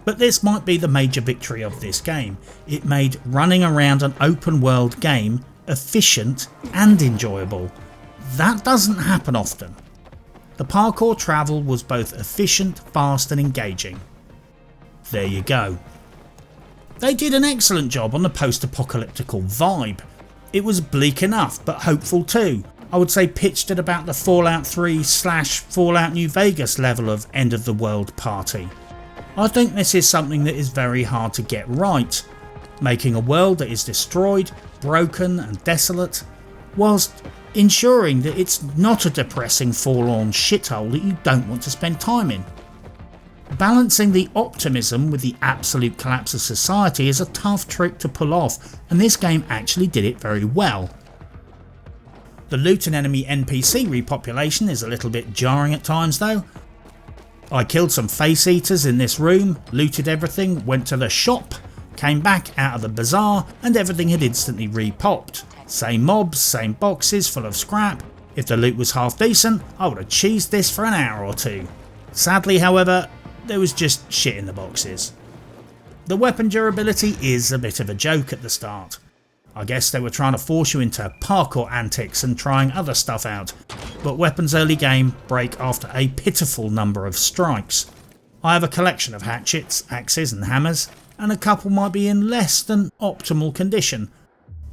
But this might be the major victory of this game. It made running around an open world game efficient and enjoyable. That doesn't happen often. The parkour travel was both efficient, fast and engaging. There you go. They did an excellent job on the post-apocalyptical vibe. It was bleak enough, but hopeful too. I would say pitched at about the Fallout 3/Fallout New Vegas level of end of the world party. I think this is something that is very hard to get right, making a world that is destroyed, broken and desolate, whilst ensuring that it's not a depressing forlorn shithole that you don't want to spend time in. Balancing the optimism with the absolute collapse of society is a tough trick to pull off, and this game actually did it very well. The loot and enemy NPC repopulation is a little bit jarring at times though. I killed some face eaters in this room, looted everything, went to the shop, came back out of the bazaar and everything had instantly repopped. Same mobs, same boxes full of scrap. If the loot was half decent, I would have cheesed this for an hour or two. Sadly however, there was just shit in the boxes. The weapon durability is a bit of a joke at the start. I guess they were trying to force you into parkour antics and trying other stuff out, but weapons early game break after a pitiful number of strikes. I have a collection of hatchets, axes and hammers, and a couple might be in less than optimal condition,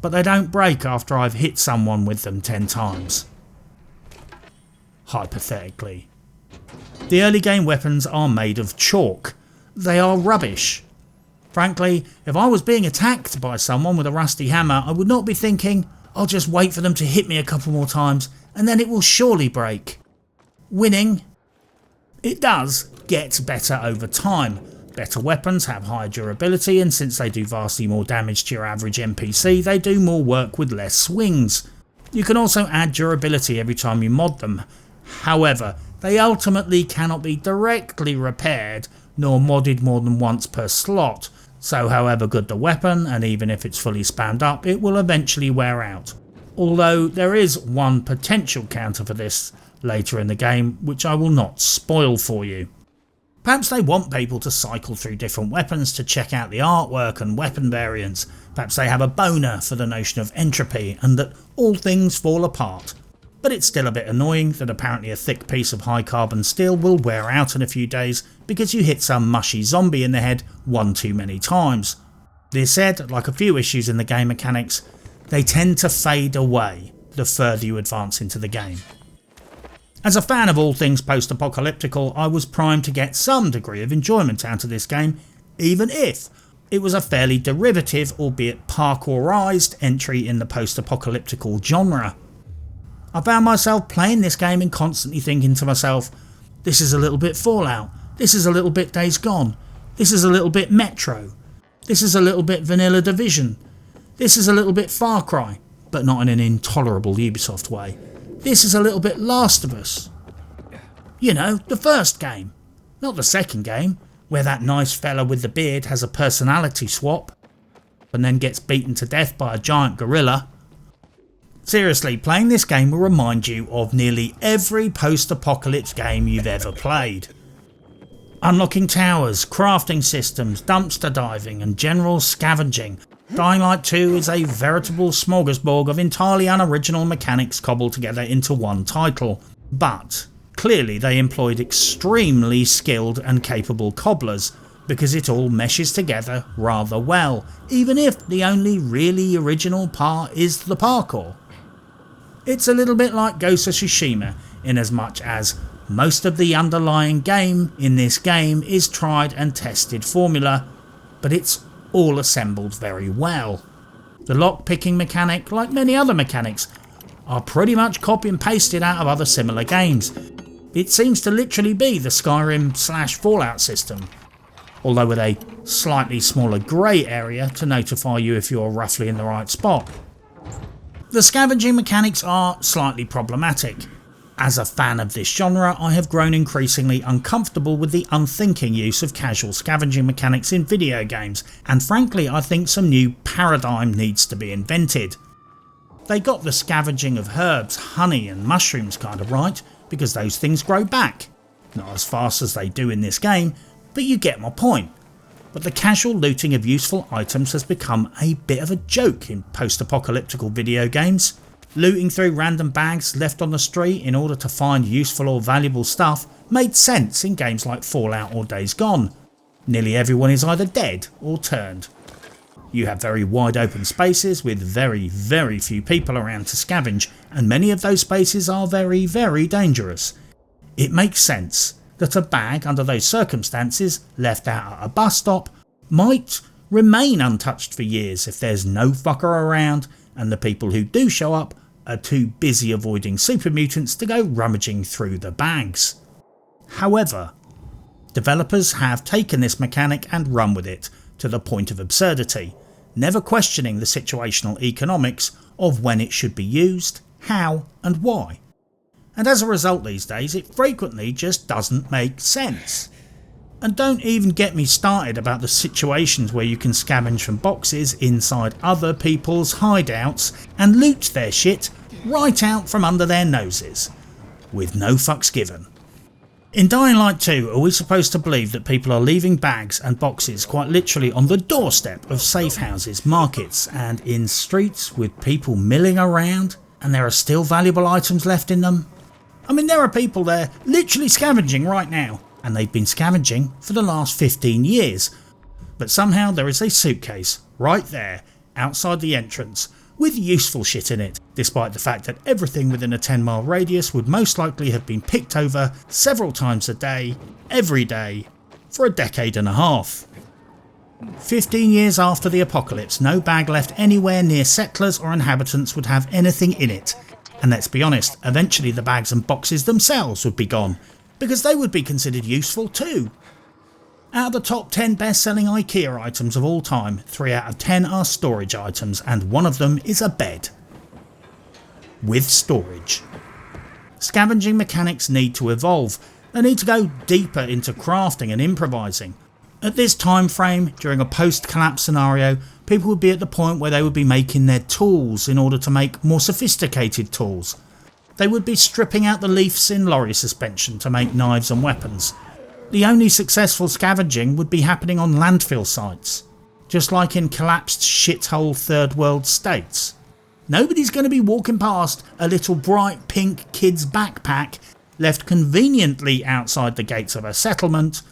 but they don't break after I've hit someone with them 10 times. Hypothetically. The early game weapons are made of chalk. They are rubbish. Frankly, if I was being attacked by someone with a rusty hammer, I would not be thinking, I'll just wait for them to hit me a couple more times and then it will surely break. Winning? It does get better over time. Better weapons have higher durability, and since they do vastly more damage to your average NPC, they do more work with less swings. You can also add durability every time you mod them. However, they ultimately cannot be directly repaired nor modded more than once per slot. So however good the weapon, and even if it's fully spammed up, it will eventually wear out. Although there is one potential counter for this later in the game, which I will not spoil for you. Perhaps they want people to cycle through different weapons to check out the artwork and weapon variants. Perhaps they have a boner for the notion of entropy and that all things fall apart. But it's still a bit annoying that apparently a thick piece of high carbon steel will wear out in a few days because you hit some mushy zombie in the head one too many times. This said, like a few issues in the game mechanics, they tend to fade away the further you advance into the game. As a fan of all things post-apocalyptical, I was primed to get some degree of enjoyment out of this game, even if it was a fairly derivative, albeit parkourised, entry in the post-apocalyptical genre. I found myself playing this game and constantly thinking to myself, this is a little bit Fallout, this is a little bit Days Gone, this is a little bit Metro, this is a little bit Vanilla Division, this is a little bit Far Cry, but not in an intolerable Ubisoft way. This is a little bit Last of Us. You know, the first game, not the second game, where that nice fella with the beard has a personality swap and then gets beaten to death by a giant gorilla. Seriously, playing this game will remind you of nearly every post-apocalypse game you've ever played. Unlocking towers, crafting systems, dumpster diving and general scavenging. Dying Light 2 is a veritable smorgasbord of entirely unoriginal mechanics cobbled together into one title, but clearly they employed extremely skilled and capable cobblers because it all meshes together rather well, even if the only really original part is the parkour. It's a little bit like Ghost of Tsushima in as much as most of the underlying game in this game is tried and tested formula, but it's all assembled very well. The lock-picking mechanic, like many other mechanics, are pretty much copy and pasted out of other similar games. It seems to literally be the Skyrim/Fallout system, although with a slightly smaller grey area to notify you if you're roughly in the right spot. The scavenging mechanics are slightly problematic. As a fan of this genre, I have grown increasingly uncomfortable with the unthinking use of casual scavenging mechanics in video games, and frankly I think some new paradigm needs to be invented. They got the scavenging of herbs, honey and mushrooms kind of right, because those things grow back. Not as fast as they do in this game, but you get my point. But the casual looting of useful items has become a bit of a joke in post-apocalyptical video games. Looting through random bags left on the street in order to find useful or valuable stuff made sense in games like Fallout or Days Gone. Nearly everyone is either dead or turned. You have very wide open spaces with very few people around to scavenge, and many of those spaces are very dangerous. It makes sense that a bag under those circumstances left out at a bus stop might remain untouched for years if there's no fucker around and the people who do show up are too busy avoiding super mutants to go rummaging through the bags. However, developers have taken this mechanic and run with it to the point of absurdity, never questioning the situational economics of when it should be used, how and why. And as a result these days it frequently just doesn't make sense. And don't even get me started about the situations where you can scavenge from boxes inside other people's hideouts and loot their shit right out from under their noses, with no fucks given. In Dying Light 2, are we supposed to believe that people are leaving bags and boxes quite literally on the doorstep of safe houses, markets and in streets with people milling around and there are still valuable items left in them? I mean, there are people there literally scavenging right now, and they've been scavenging for the last 15 years. But somehow there is a suitcase right there outside the entrance with useful shit in it, despite the fact that everything within a 10-mile radius would most likely have been picked over several times a day, every day, for a decade and a half. 15 years after the apocalypse, no bag left anywhere near settlers or inhabitants would have anything in it. And let's be honest, eventually the bags and boxes themselves would be gone, because they would be considered useful too. Out of the top 10 best-selling IKEA items of all time, 3 out of 10 are storage items, and one of them is a bed. With storage. Scavenging mechanics need to evolve. They need to go deeper into crafting and improvising. At this time frame, during a post-collapse scenario, people would be at the point where they would be making their tools in order to make more sophisticated tools. They would be stripping out the leaves in lorry suspension to make knives and weapons. The only successful scavenging would be happening on landfill sites, just like in collapsed shithole third world states. Nobody's going to be walking past a little bright pink kid's backpack left conveniently outside the gates of a settlement,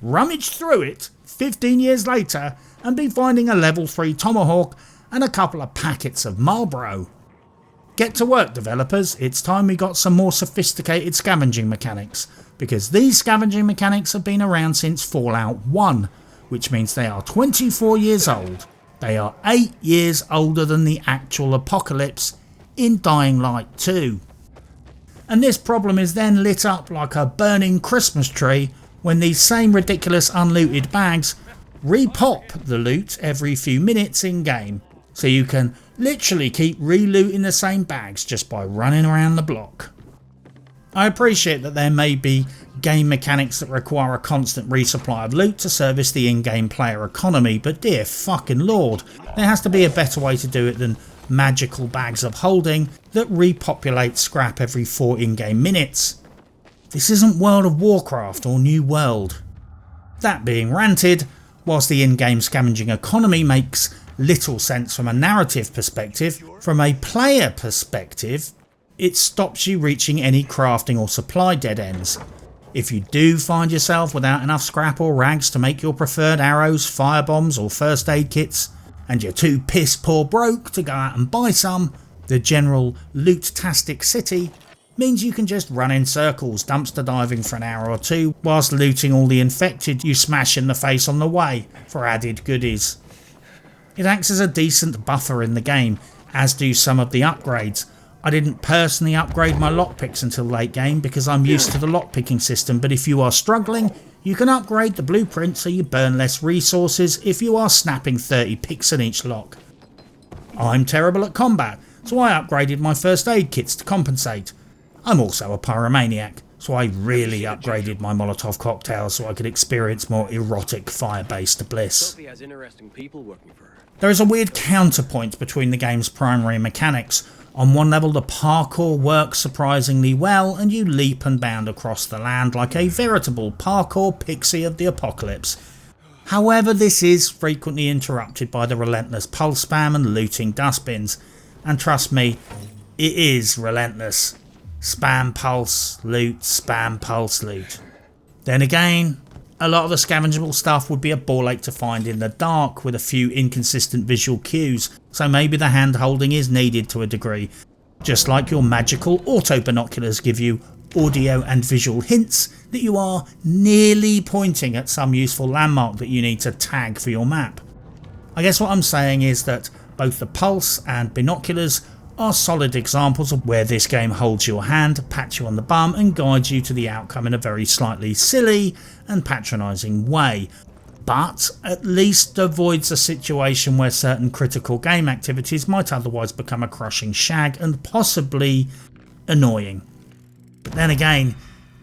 rummage through it 15 years later and be finding a level 3 tomahawk and a couple of packets of Marlboro. Get to work, developers, it's time we got some more sophisticated scavenging mechanics, because these scavenging mechanics have been around since Fallout 1, which means they are 24 years old. They are 8 years older than the actual apocalypse in Dying Light 2. And this problem is then lit up like a burning Christmas tree when these same ridiculous unlooted bags repop the loot every few minutes in game, so you can literally keep relooting the same bags just by running around the block. I appreciate that there may be game mechanics that require a constant resupply of loot to service the in-game player economy, but dear fucking lord, there has to be a better way to do it than magical bags of holding that repopulate scrap every 4 in-game minutes. This isn't World of Warcraft or New World. That being ranted, whilst the in-game scavenging economy makes little sense from a narrative perspective, from a player perspective, it stops you reaching any crafting or supply dead ends. If you do find yourself without enough scrap or rags to make your preferred arrows, firebombs or first aid kits, and you're too piss poor broke to go out and buy some, the general loot-tastic city means you can just run in circles, dumpster diving for an hour or two whilst looting all the infected you smash in the face on the way for added goodies. It acts as a decent buffer in the game, as do some of the upgrades. I didn't personally upgrade my lockpicks until late game because I'm used to the lockpicking system, but if you are struggling, you can upgrade the blueprint so you burn less resources if you are snapping 30 picks in each lock. I'm terrible at combat, so I upgraded my first aid kits to compensate. I'm also a pyromaniac, so I really upgraded my Molotov cocktails so I could experience more erotic fire-based bliss. There is a weird counterpoint between the game's primary mechanics. On one level, the parkour works surprisingly well and you leap and bound across the land like a veritable parkour pixie of the apocalypse. However, this is frequently interrupted by the relentless pulse spam and looting dustbins. And trust me, it is relentless. Spam pulse loot, spam pulse loot. Then again, a lot of the scavengeable stuff would be a ball ache to find in the dark with a few inconsistent visual cues, so maybe the hand holding is needed to a degree, just like your magical auto binoculars give you audio and visual hints that you are nearly pointing at some useful landmark that you need to tag for your map. I guess what I'm saying is that both the pulse and binoculars are solid examples of where this game holds your hand, pats you on the bum and guides you to the outcome in a very slightly silly and patronising way, but at least avoids a situation where certain critical game activities might otherwise become a crushing shag and possibly annoying. But then again,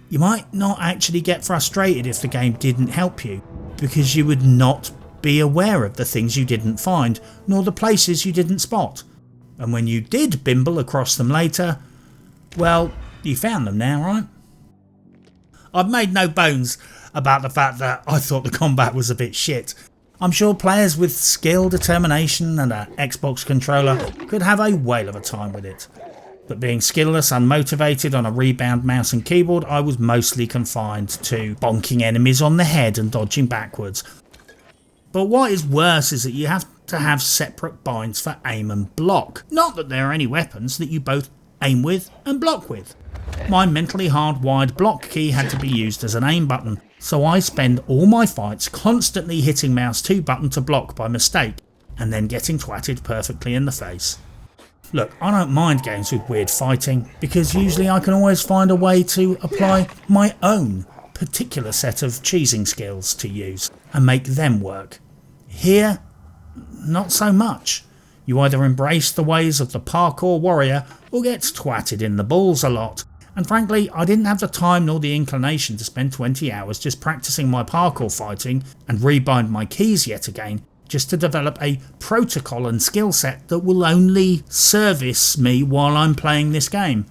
you might not actually get frustrated if the game didn't help you, because you would not be aware of the things you didn't find, nor the places you didn't spot. And when you did bimble across them later, well, you found them now, right? I've made no bones about the fact that I thought the combat was a bit shit. I'm sure players with skill, determination and an Xbox controller could have a whale of a time with it. But being skillless, unmotivated on a rebound mouse and keyboard, I was mostly confined to bonking enemies on the head and dodging backwards. But what is worse is that you have to have separate binds for aim and block. Not that there are any weapons that you both aim with and block with. My mentally hardwired block key had to be used as an aim button, so I spend all my fights constantly hitting mouse 2 button to block by mistake, and then getting twatted perfectly in the face. Look, I don't mind games with weird fighting, because usually I can always find a way to apply my own particular set of cheesing skills to use, and make them work. Here, not so much. You either embrace the ways of the parkour warrior or get twatted in the balls a lot. And frankly, I didn't have the time nor the inclination to spend 20 hours just practicing my parkour fighting and rebind my keys yet again, just to develop a protocol and skill set that will only service me while I'm playing this game.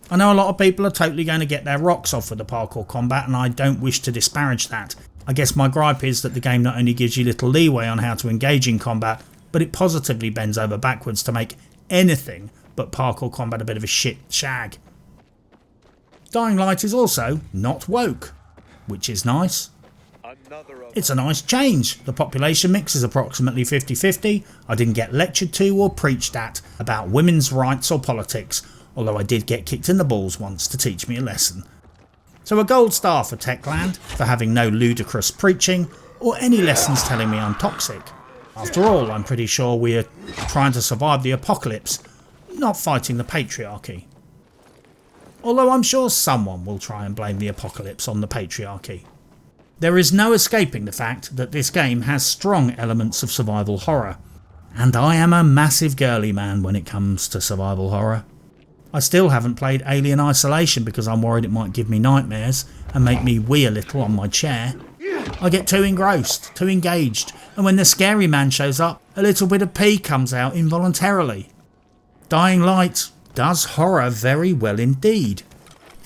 I know a lot of people are totally going to get their rocks off with the parkour combat, and I don't wish to disparage that. I guess my gripe is that the game not only gives you little leeway on how to engage in combat, but it positively bends over backwards to make anything but parkour combat a bit of a shit shag. Dying Light is also not woke, which is nice. It's a nice change. The population mix is approximately 50-50. I didn't get lectured to or preached at about women's rights or politics, although I did get kicked in the balls once to teach me a lesson. So a gold star for Techland for having no ludicrous preaching or any lessons telling me I'm toxic. After all, I'm pretty sure we are trying to survive the apocalypse, not fighting the patriarchy. Although I'm sure someone will try and blame the apocalypse on the patriarchy. There is no escaping the fact that this game has strong elements of survival horror, and I am a massive girly man when it comes to survival horror. I still haven't played Alien Isolation because I'm worried it might give me nightmares and make me wee a little on my chair. I get too engrossed, too engaged, and when the scary man shows up, a little bit of pee comes out involuntarily. Dying Light does horror very well indeed.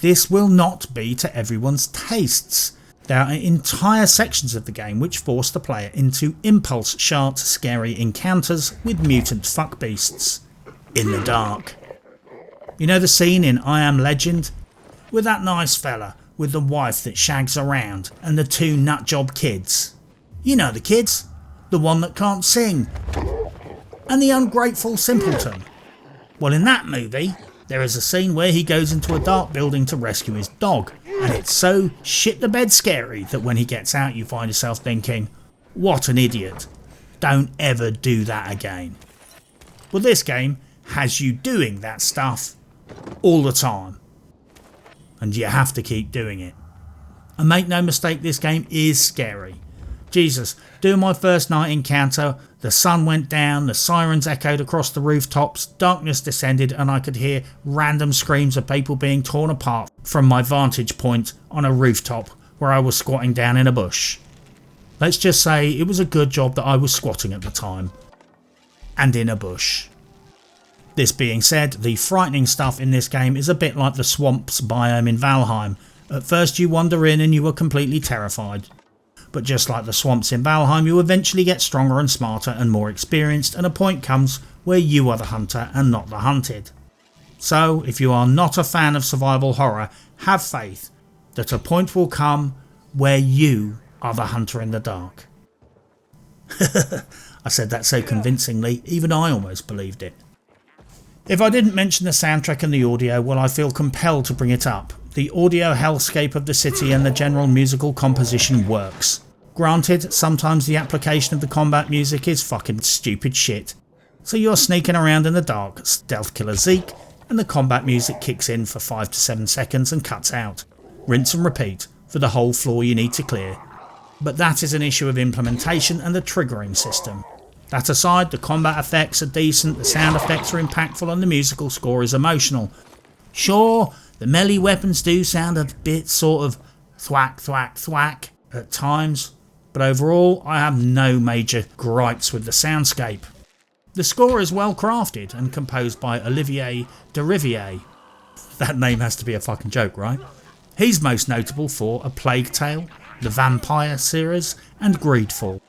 This will not be to everyone's tastes. There are entire sections of the game which force the player into impulse-shot scary encounters with mutant fuckbeasts in the dark. You know the scene in I Am Legend? With that nice fella with the wife that shags around and the two nutjob kids. You know the kids, the one that can't sing, and the ungrateful simpleton. Well, in that movie, there is a scene where he goes into a dark building to rescue his dog, and it's so shit the bed scary that when he gets out you find yourself thinking, what an idiot, don't ever do that again. Well, this game has you doing that stuff all the time, and you have to keep doing it. And make no mistake, this game is scary. Jesus, doing my first night encounter, the sun went down, the sirens echoed across the rooftops, darkness descended, and I could hear random screams of people being torn apart from my vantage point on a rooftop where I was squatting down in a bush. Let's just say it was a good job that I was squatting at the time, and in a bush. This being said, the frightening stuff in this game is a bit like the swamps biome in Valheim. At first you wander in and you are completely terrified. But just like the swamps in Valheim, you eventually get stronger and smarter and more experienced, and a point comes where you are the hunter and not the hunted. So, if you are not a fan of survival horror, have faith that a point will come where you are the hunter in the dark. I said that so convincingly, even I almost believed it. If I didn't mention the soundtrack and the audio, well, I feel compelled to bring it up. The audio hellscape of the city and the general musical composition works. Granted, sometimes the application of the combat music is fucking stupid shit. So you're sneaking around in the dark, stealth killer Zeke, and the combat music kicks in for 5 to 7 seconds and cuts out. Rinse and repeat for the whole floor you need to clear. But that is an issue of implementation and the triggering system. That aside, the combat effects are decent, the sound effects are impactful, and the musical score is emotional. Sure, the melee weapons do sound a bit sort of thwack thwack thwack at times, but overall I have no major gripes with the soundscape. The score is well crafted and composed by Olivier Derivière. That name has to be a fucking joke, right? He's most notable for A Plague Tale, the Vampire series, and Greedfall.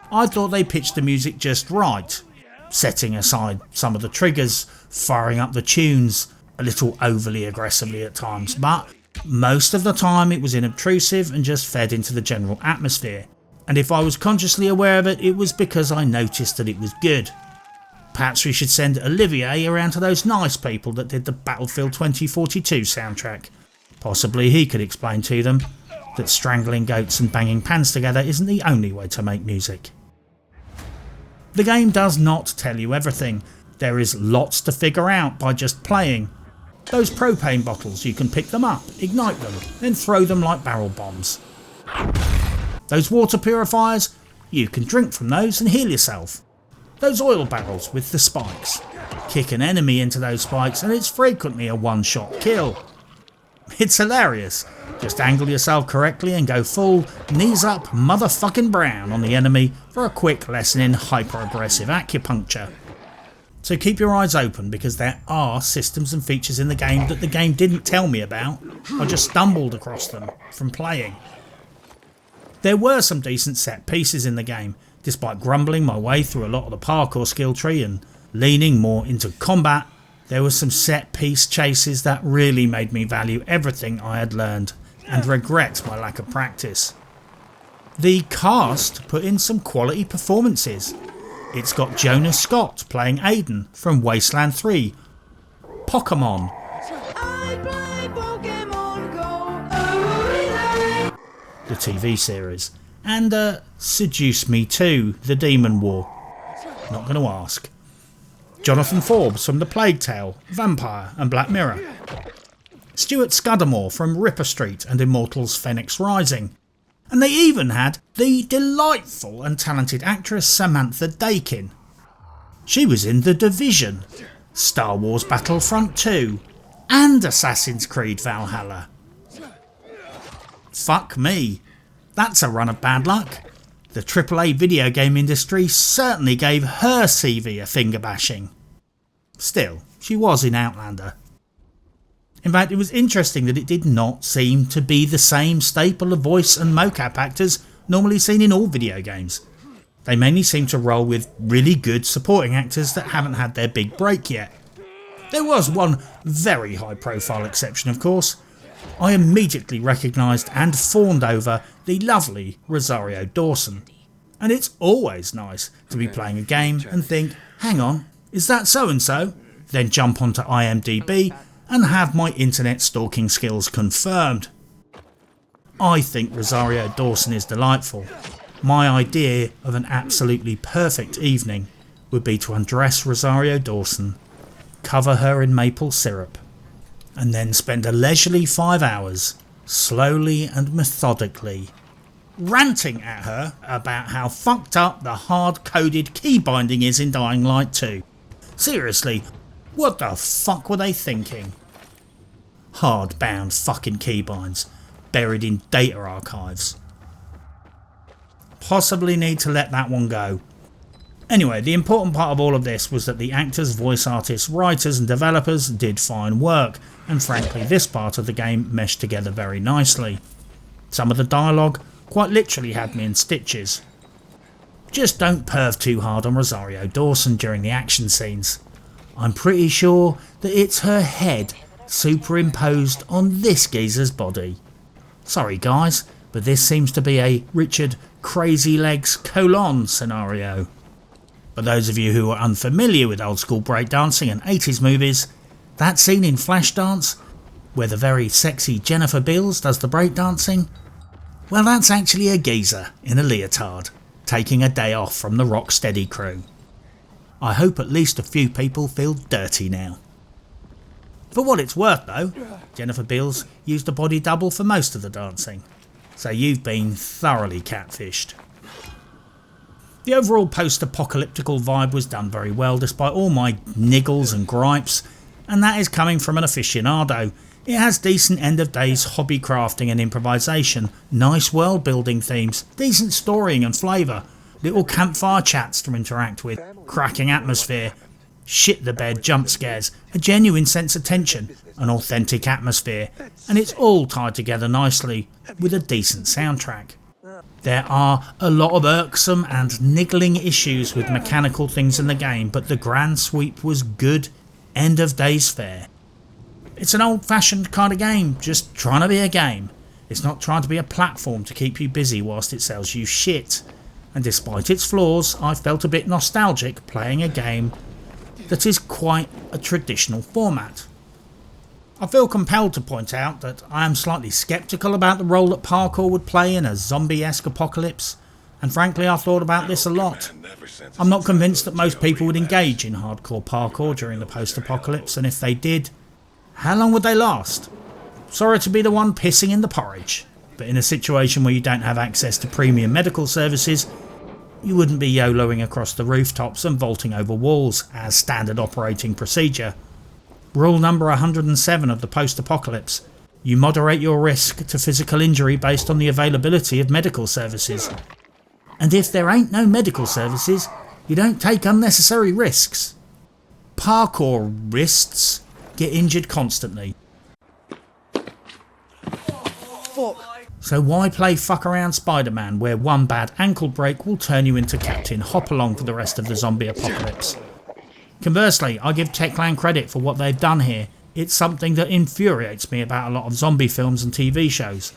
I thought they pitched the music just right, setting aside some of the triggers, firing up the tunes a little overly aggressively at times, but most of the time it was inobtrusive and just fed into the general atmosphere, and if I was consciously aware of it, it was because I noticed that it was good. Perhaps we should send Olivier around to those nice people that did the Battlefield 2042 soundtrack. Possibly he could explain to them that strangling goats and banging pans together isn't the only way to make music. The game does not tell you everything. There is lots to figure out by just playing. Those propane bottles, you can pick them up, ignite them, then throw them like barrel bombs. Those water purifiers, you can drink from those and heal yourself. Those oil barrels with the spikes. Kick an enemy into those spikes and it's frequently a one-shot kill. It's hilarious. Just angle yourself correctly and go full knees up motherfucking brown on the enemy for a quick lesson in hyper-aggressive acupuncture. So keep your eyes open, because there are systems and features in the game that the game didn't tell me about. I just stumbled across them from playing. There were some decent set pieces in the game, despite grumbling my way through a lot of the parkour skill tree and leaning more into combat. There were some set piece chases that really made me value everything I had learned and regret my lack of practice. The cast put in some quality performances. It's got Jonas Scott playing Aiden from Wasteland 3, Pokemon, the TV series, and Seduce Me Too, The Demon War. Not going to ask. Jonathan Forbes from The Plague Tale, Vampire and Black Mirror. Stuart Scudamore from Ripper Street and Immortals Phoenix Rising. And they even had the delightful and talented actress Samantha Dakin. She was in The Division, Star Wars Battlefront 2 and Assassin's Creed Valhalla. Fuck me, that's a run of bad luck. The AAA video game industry certainly gave her CV a finger bashing. Still, she was in Outlander. In fact, it was interesting that it did not seem to be the same staple of voice and mocap actors normally seen in all video games. They mainly seem to roll with really good supporting actors that haven't had their big break yet. There was one very high profile exception, of course. I immediately recognised and fawned over the lovely Rosario Dawson. And it's always nice to be playing a game and think, hang on, is that so and so? Then jump onto IMDb and have my internet stalking skills confirmed. I think Rosario Dawson is delightful. My idea of an absolutely perfect evening would be to undress Rosario Dawson, cover her in maple syrup, and then spend a leisurely 5 hours, slowly and methodically, ranting at her about how fucked up the hard-coded key binding is in Dying Light 2. Seriously, what the fuck were they thinking? Hard-bound fucking keybinds, buried in data archives. Possibly need to let that one go. Anyway, the important part of all of this was that the actors, voice artists, writers and developers did fine work, and frankly this part of the game meshed together very nicely. Some of the dialogue quite literally had me in stitches. Just don't perv too hard on Rosario Dawson during the action scenes. I'm pretty sure that it's her head superimposed on this geezer's body. Sorry guys, but this seems to be a Richard Crazy Legs : scenario. For those of you who are unfamiliar with old school breakdancing and 80s movies, that scene in Flashdance, where the very sexy Jennifer Beals does the breakdancing, well, that's actually a geezer in a leotard, taking a day off from the Rocksteady crew. I hope at least a few people feel dirty now. For what it's worth though, Jennifer Beals used a body double for most of the dancing, so you've been thoroughly catfished. The overall post-apocalyptical vibe was done very well despite all my niggles and gripes, and that is coming from an aficionado. It has decent end of days hobby crafting and improvisation, nice world building themes, decent storying and flavour, little campfire chats to interact with, cracking atmosphere, shit the bed jump scares, a genuine sense of tension, an authentic atmosphere, and it's all tied together nicely with a decent soundtrack. There are a lot of irksome and niggling issues with mechanical things in the game, but the grand sweep was good end of days fare. It's an old fashioned kind of game, just trying to be a game. It's not trying to be a platform to keep you busy whilst it sells you shit. And despite its flaws, I felt a bit nostalgic playing a game that is quite a traditional format. I feel compelled to point out that I am slightly sceptical about the role that parkour would play in a zombie-esque apocalypse, and frankly I've thought about this a lot. I'm not convinced that most people would engage in hardcore parkour during the post-apocalypse, and if they did, how long would they last? Sorry to be the one pissing in the porridge, but in a situation where you don't have access to premium medical services, you wouldn't be YOLOing across the rooftops and vaulting over walls as standard operating procedure. Rule number 107 of the post-apocalypse: you moderate your risk to physical injury based on the availability of medical services. And if there ain't no medical services, you don't take unnecessary risks. parkourists get injured constantly. So why play fuck around Spider-Man where one bad ankle break will turn you into Captain Hop-Along for the rest of the zombie apocalypse? Conversely, I give Techland credit for what they've done here. It's something that infuriates me about a lot of zombie films and TV shows.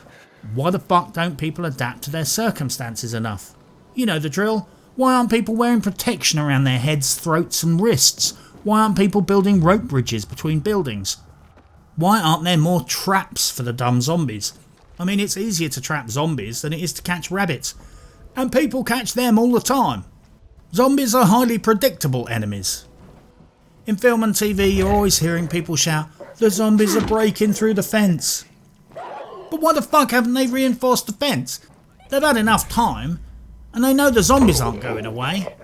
Why the fuck don't people adapt to their circumstances enough? You know the drill. Why aren't people wearing protection around their heads, throats and wrists? Why aren't people building rope bridges between buildings? Why aren't there more traps for the dumb zombies? I mean, it's easier to trap zombies than it is to catch rabbits. And people catch them all the time. Zombies are highly predictable enemies. In film and TV, you're always hearing people shout, "The zombies are breaking through the fence." But why the fuck haven't they reinforced the fence? They've had enough time, and they know the zombies aren't going away.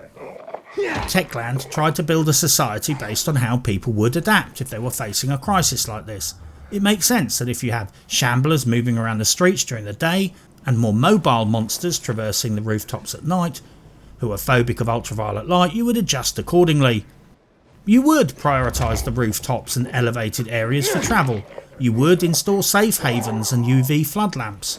Techland tried to build a society based on how people would adapt if they were facing a crisis like this. It makes sense that if you have shamblers moving around the streets during the day, and more mobile monsters traversing the rooftops at night, who are phobic of ultraviolet light, you would adjust accordingly. You would prioritise the rooftops and elevated areas for travel. You would install safe havens and UV flood lamps.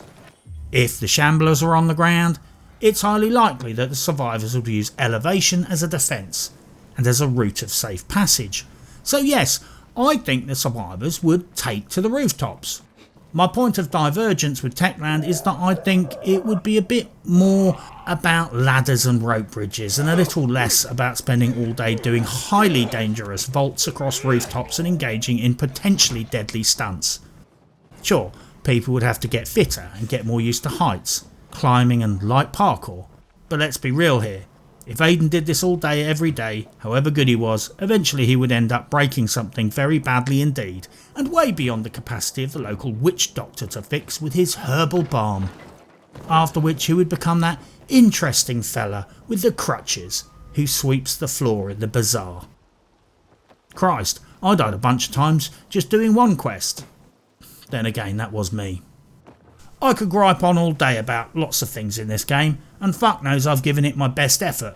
If the shamblers are on the ground, it's highly likely that the survivors would use elevation as a defence and as a route of safe passage. So yes, I think the survivors would take to the rooftops. My point of divergence with Techland is that I think it would be a bit more about ladders and rope bridges and a little less about spending all day doing highly dangerous vaults across rooftops and engaging in potentially deadly stunts. Sure, people would have to get fitter and get more used to heights, climbing and light parkour, but let's be real here. If Aiden did this all day every day, however good he was, eventually he would end up breaking something very badly indeed, and way beyond the capacity of the local witch doctor to fix with his herbal balm. After which he would become that interesting fella with the crutches who sweeps the floor in the bazaar. Christ, I died a bunch of times just doing one quest. Then again, that was me. I could gripe on all day about lots of things in this game, and fuck knows I've given it my best effort.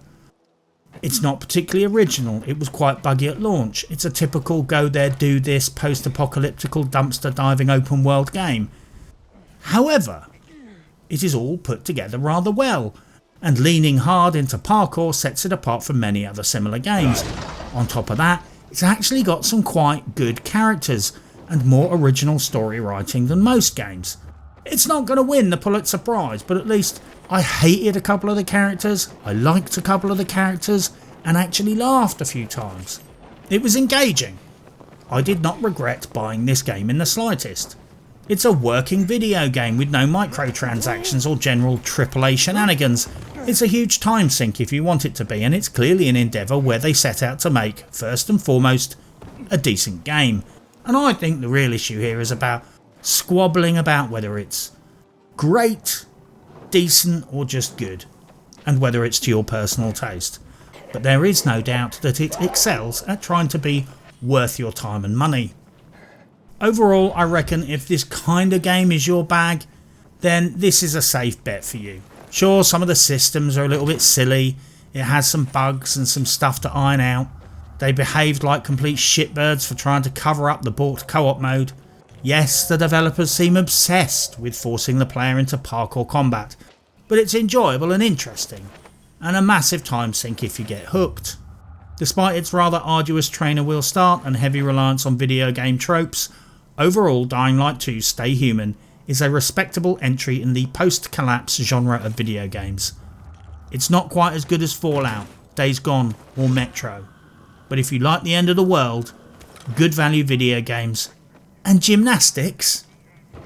It's not particularly original, it was quite buggy at launch, it's a typical go there do this post-apocalyptical dumpster diving open world game. However, it is all put together rather well, and leaning hard into parkour sets it apart from many other similar games. On top of that, it's actually got some quite good characters, and more original story writing than most games. It's not going to win the Pulitzer Prize, but at least I hated a couple of the characters, I liked a couple of the characters, and actually laughed a few times. It was engaging. I did not regret buying this game in the slightest. It's a working video game with no microtransactions or general AAA shenanigans. It's a huge time sink if you want it to be, and it's clearly an endeavour where they set out to make, first and foremost, a decent game. And I think the real issue here is about squabbling about whether it's great, decent or just good, and whether it's to your personal taste. But there is no doubt that it excels at trying to be worth your time and money. Overall, I reckon if this kind of game is your bag, then this is a safe bet for you. Sure, some of the systems are a little bit silly, it has some bugs and some stuff to iron out. They behaved like complete shitbirds for trying to cover up the balked co-op mode. Yes, the developers seem obsessed with forcing the player into parkour combat, but it's enjoyable and interesting, and a massive time sink if you get hooked. Despite its rather arduous trainer wheel start and heavy reliance on video game tropes, overall Dying Light 2 Stay Human is a respectable entry in the post-collapse genre of video games. It's not quite as good as Fallout, Days Gone or Metro, but if you like the end of the world, good value video games, and gymnastics,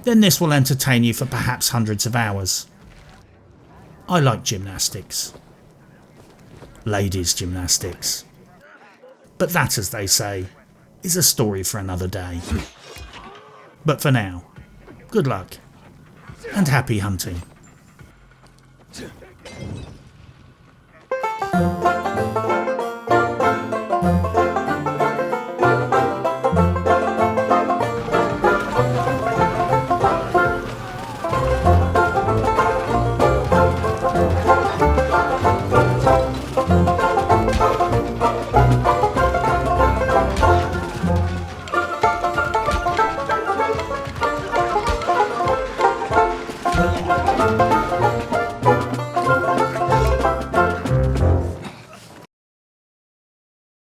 then this will entertain you for perhaps hundreds of hours. I like gymnastics. Ladies' gymnastics. But that, as they say, is a story for another day. But for now, good luck and happy hunting.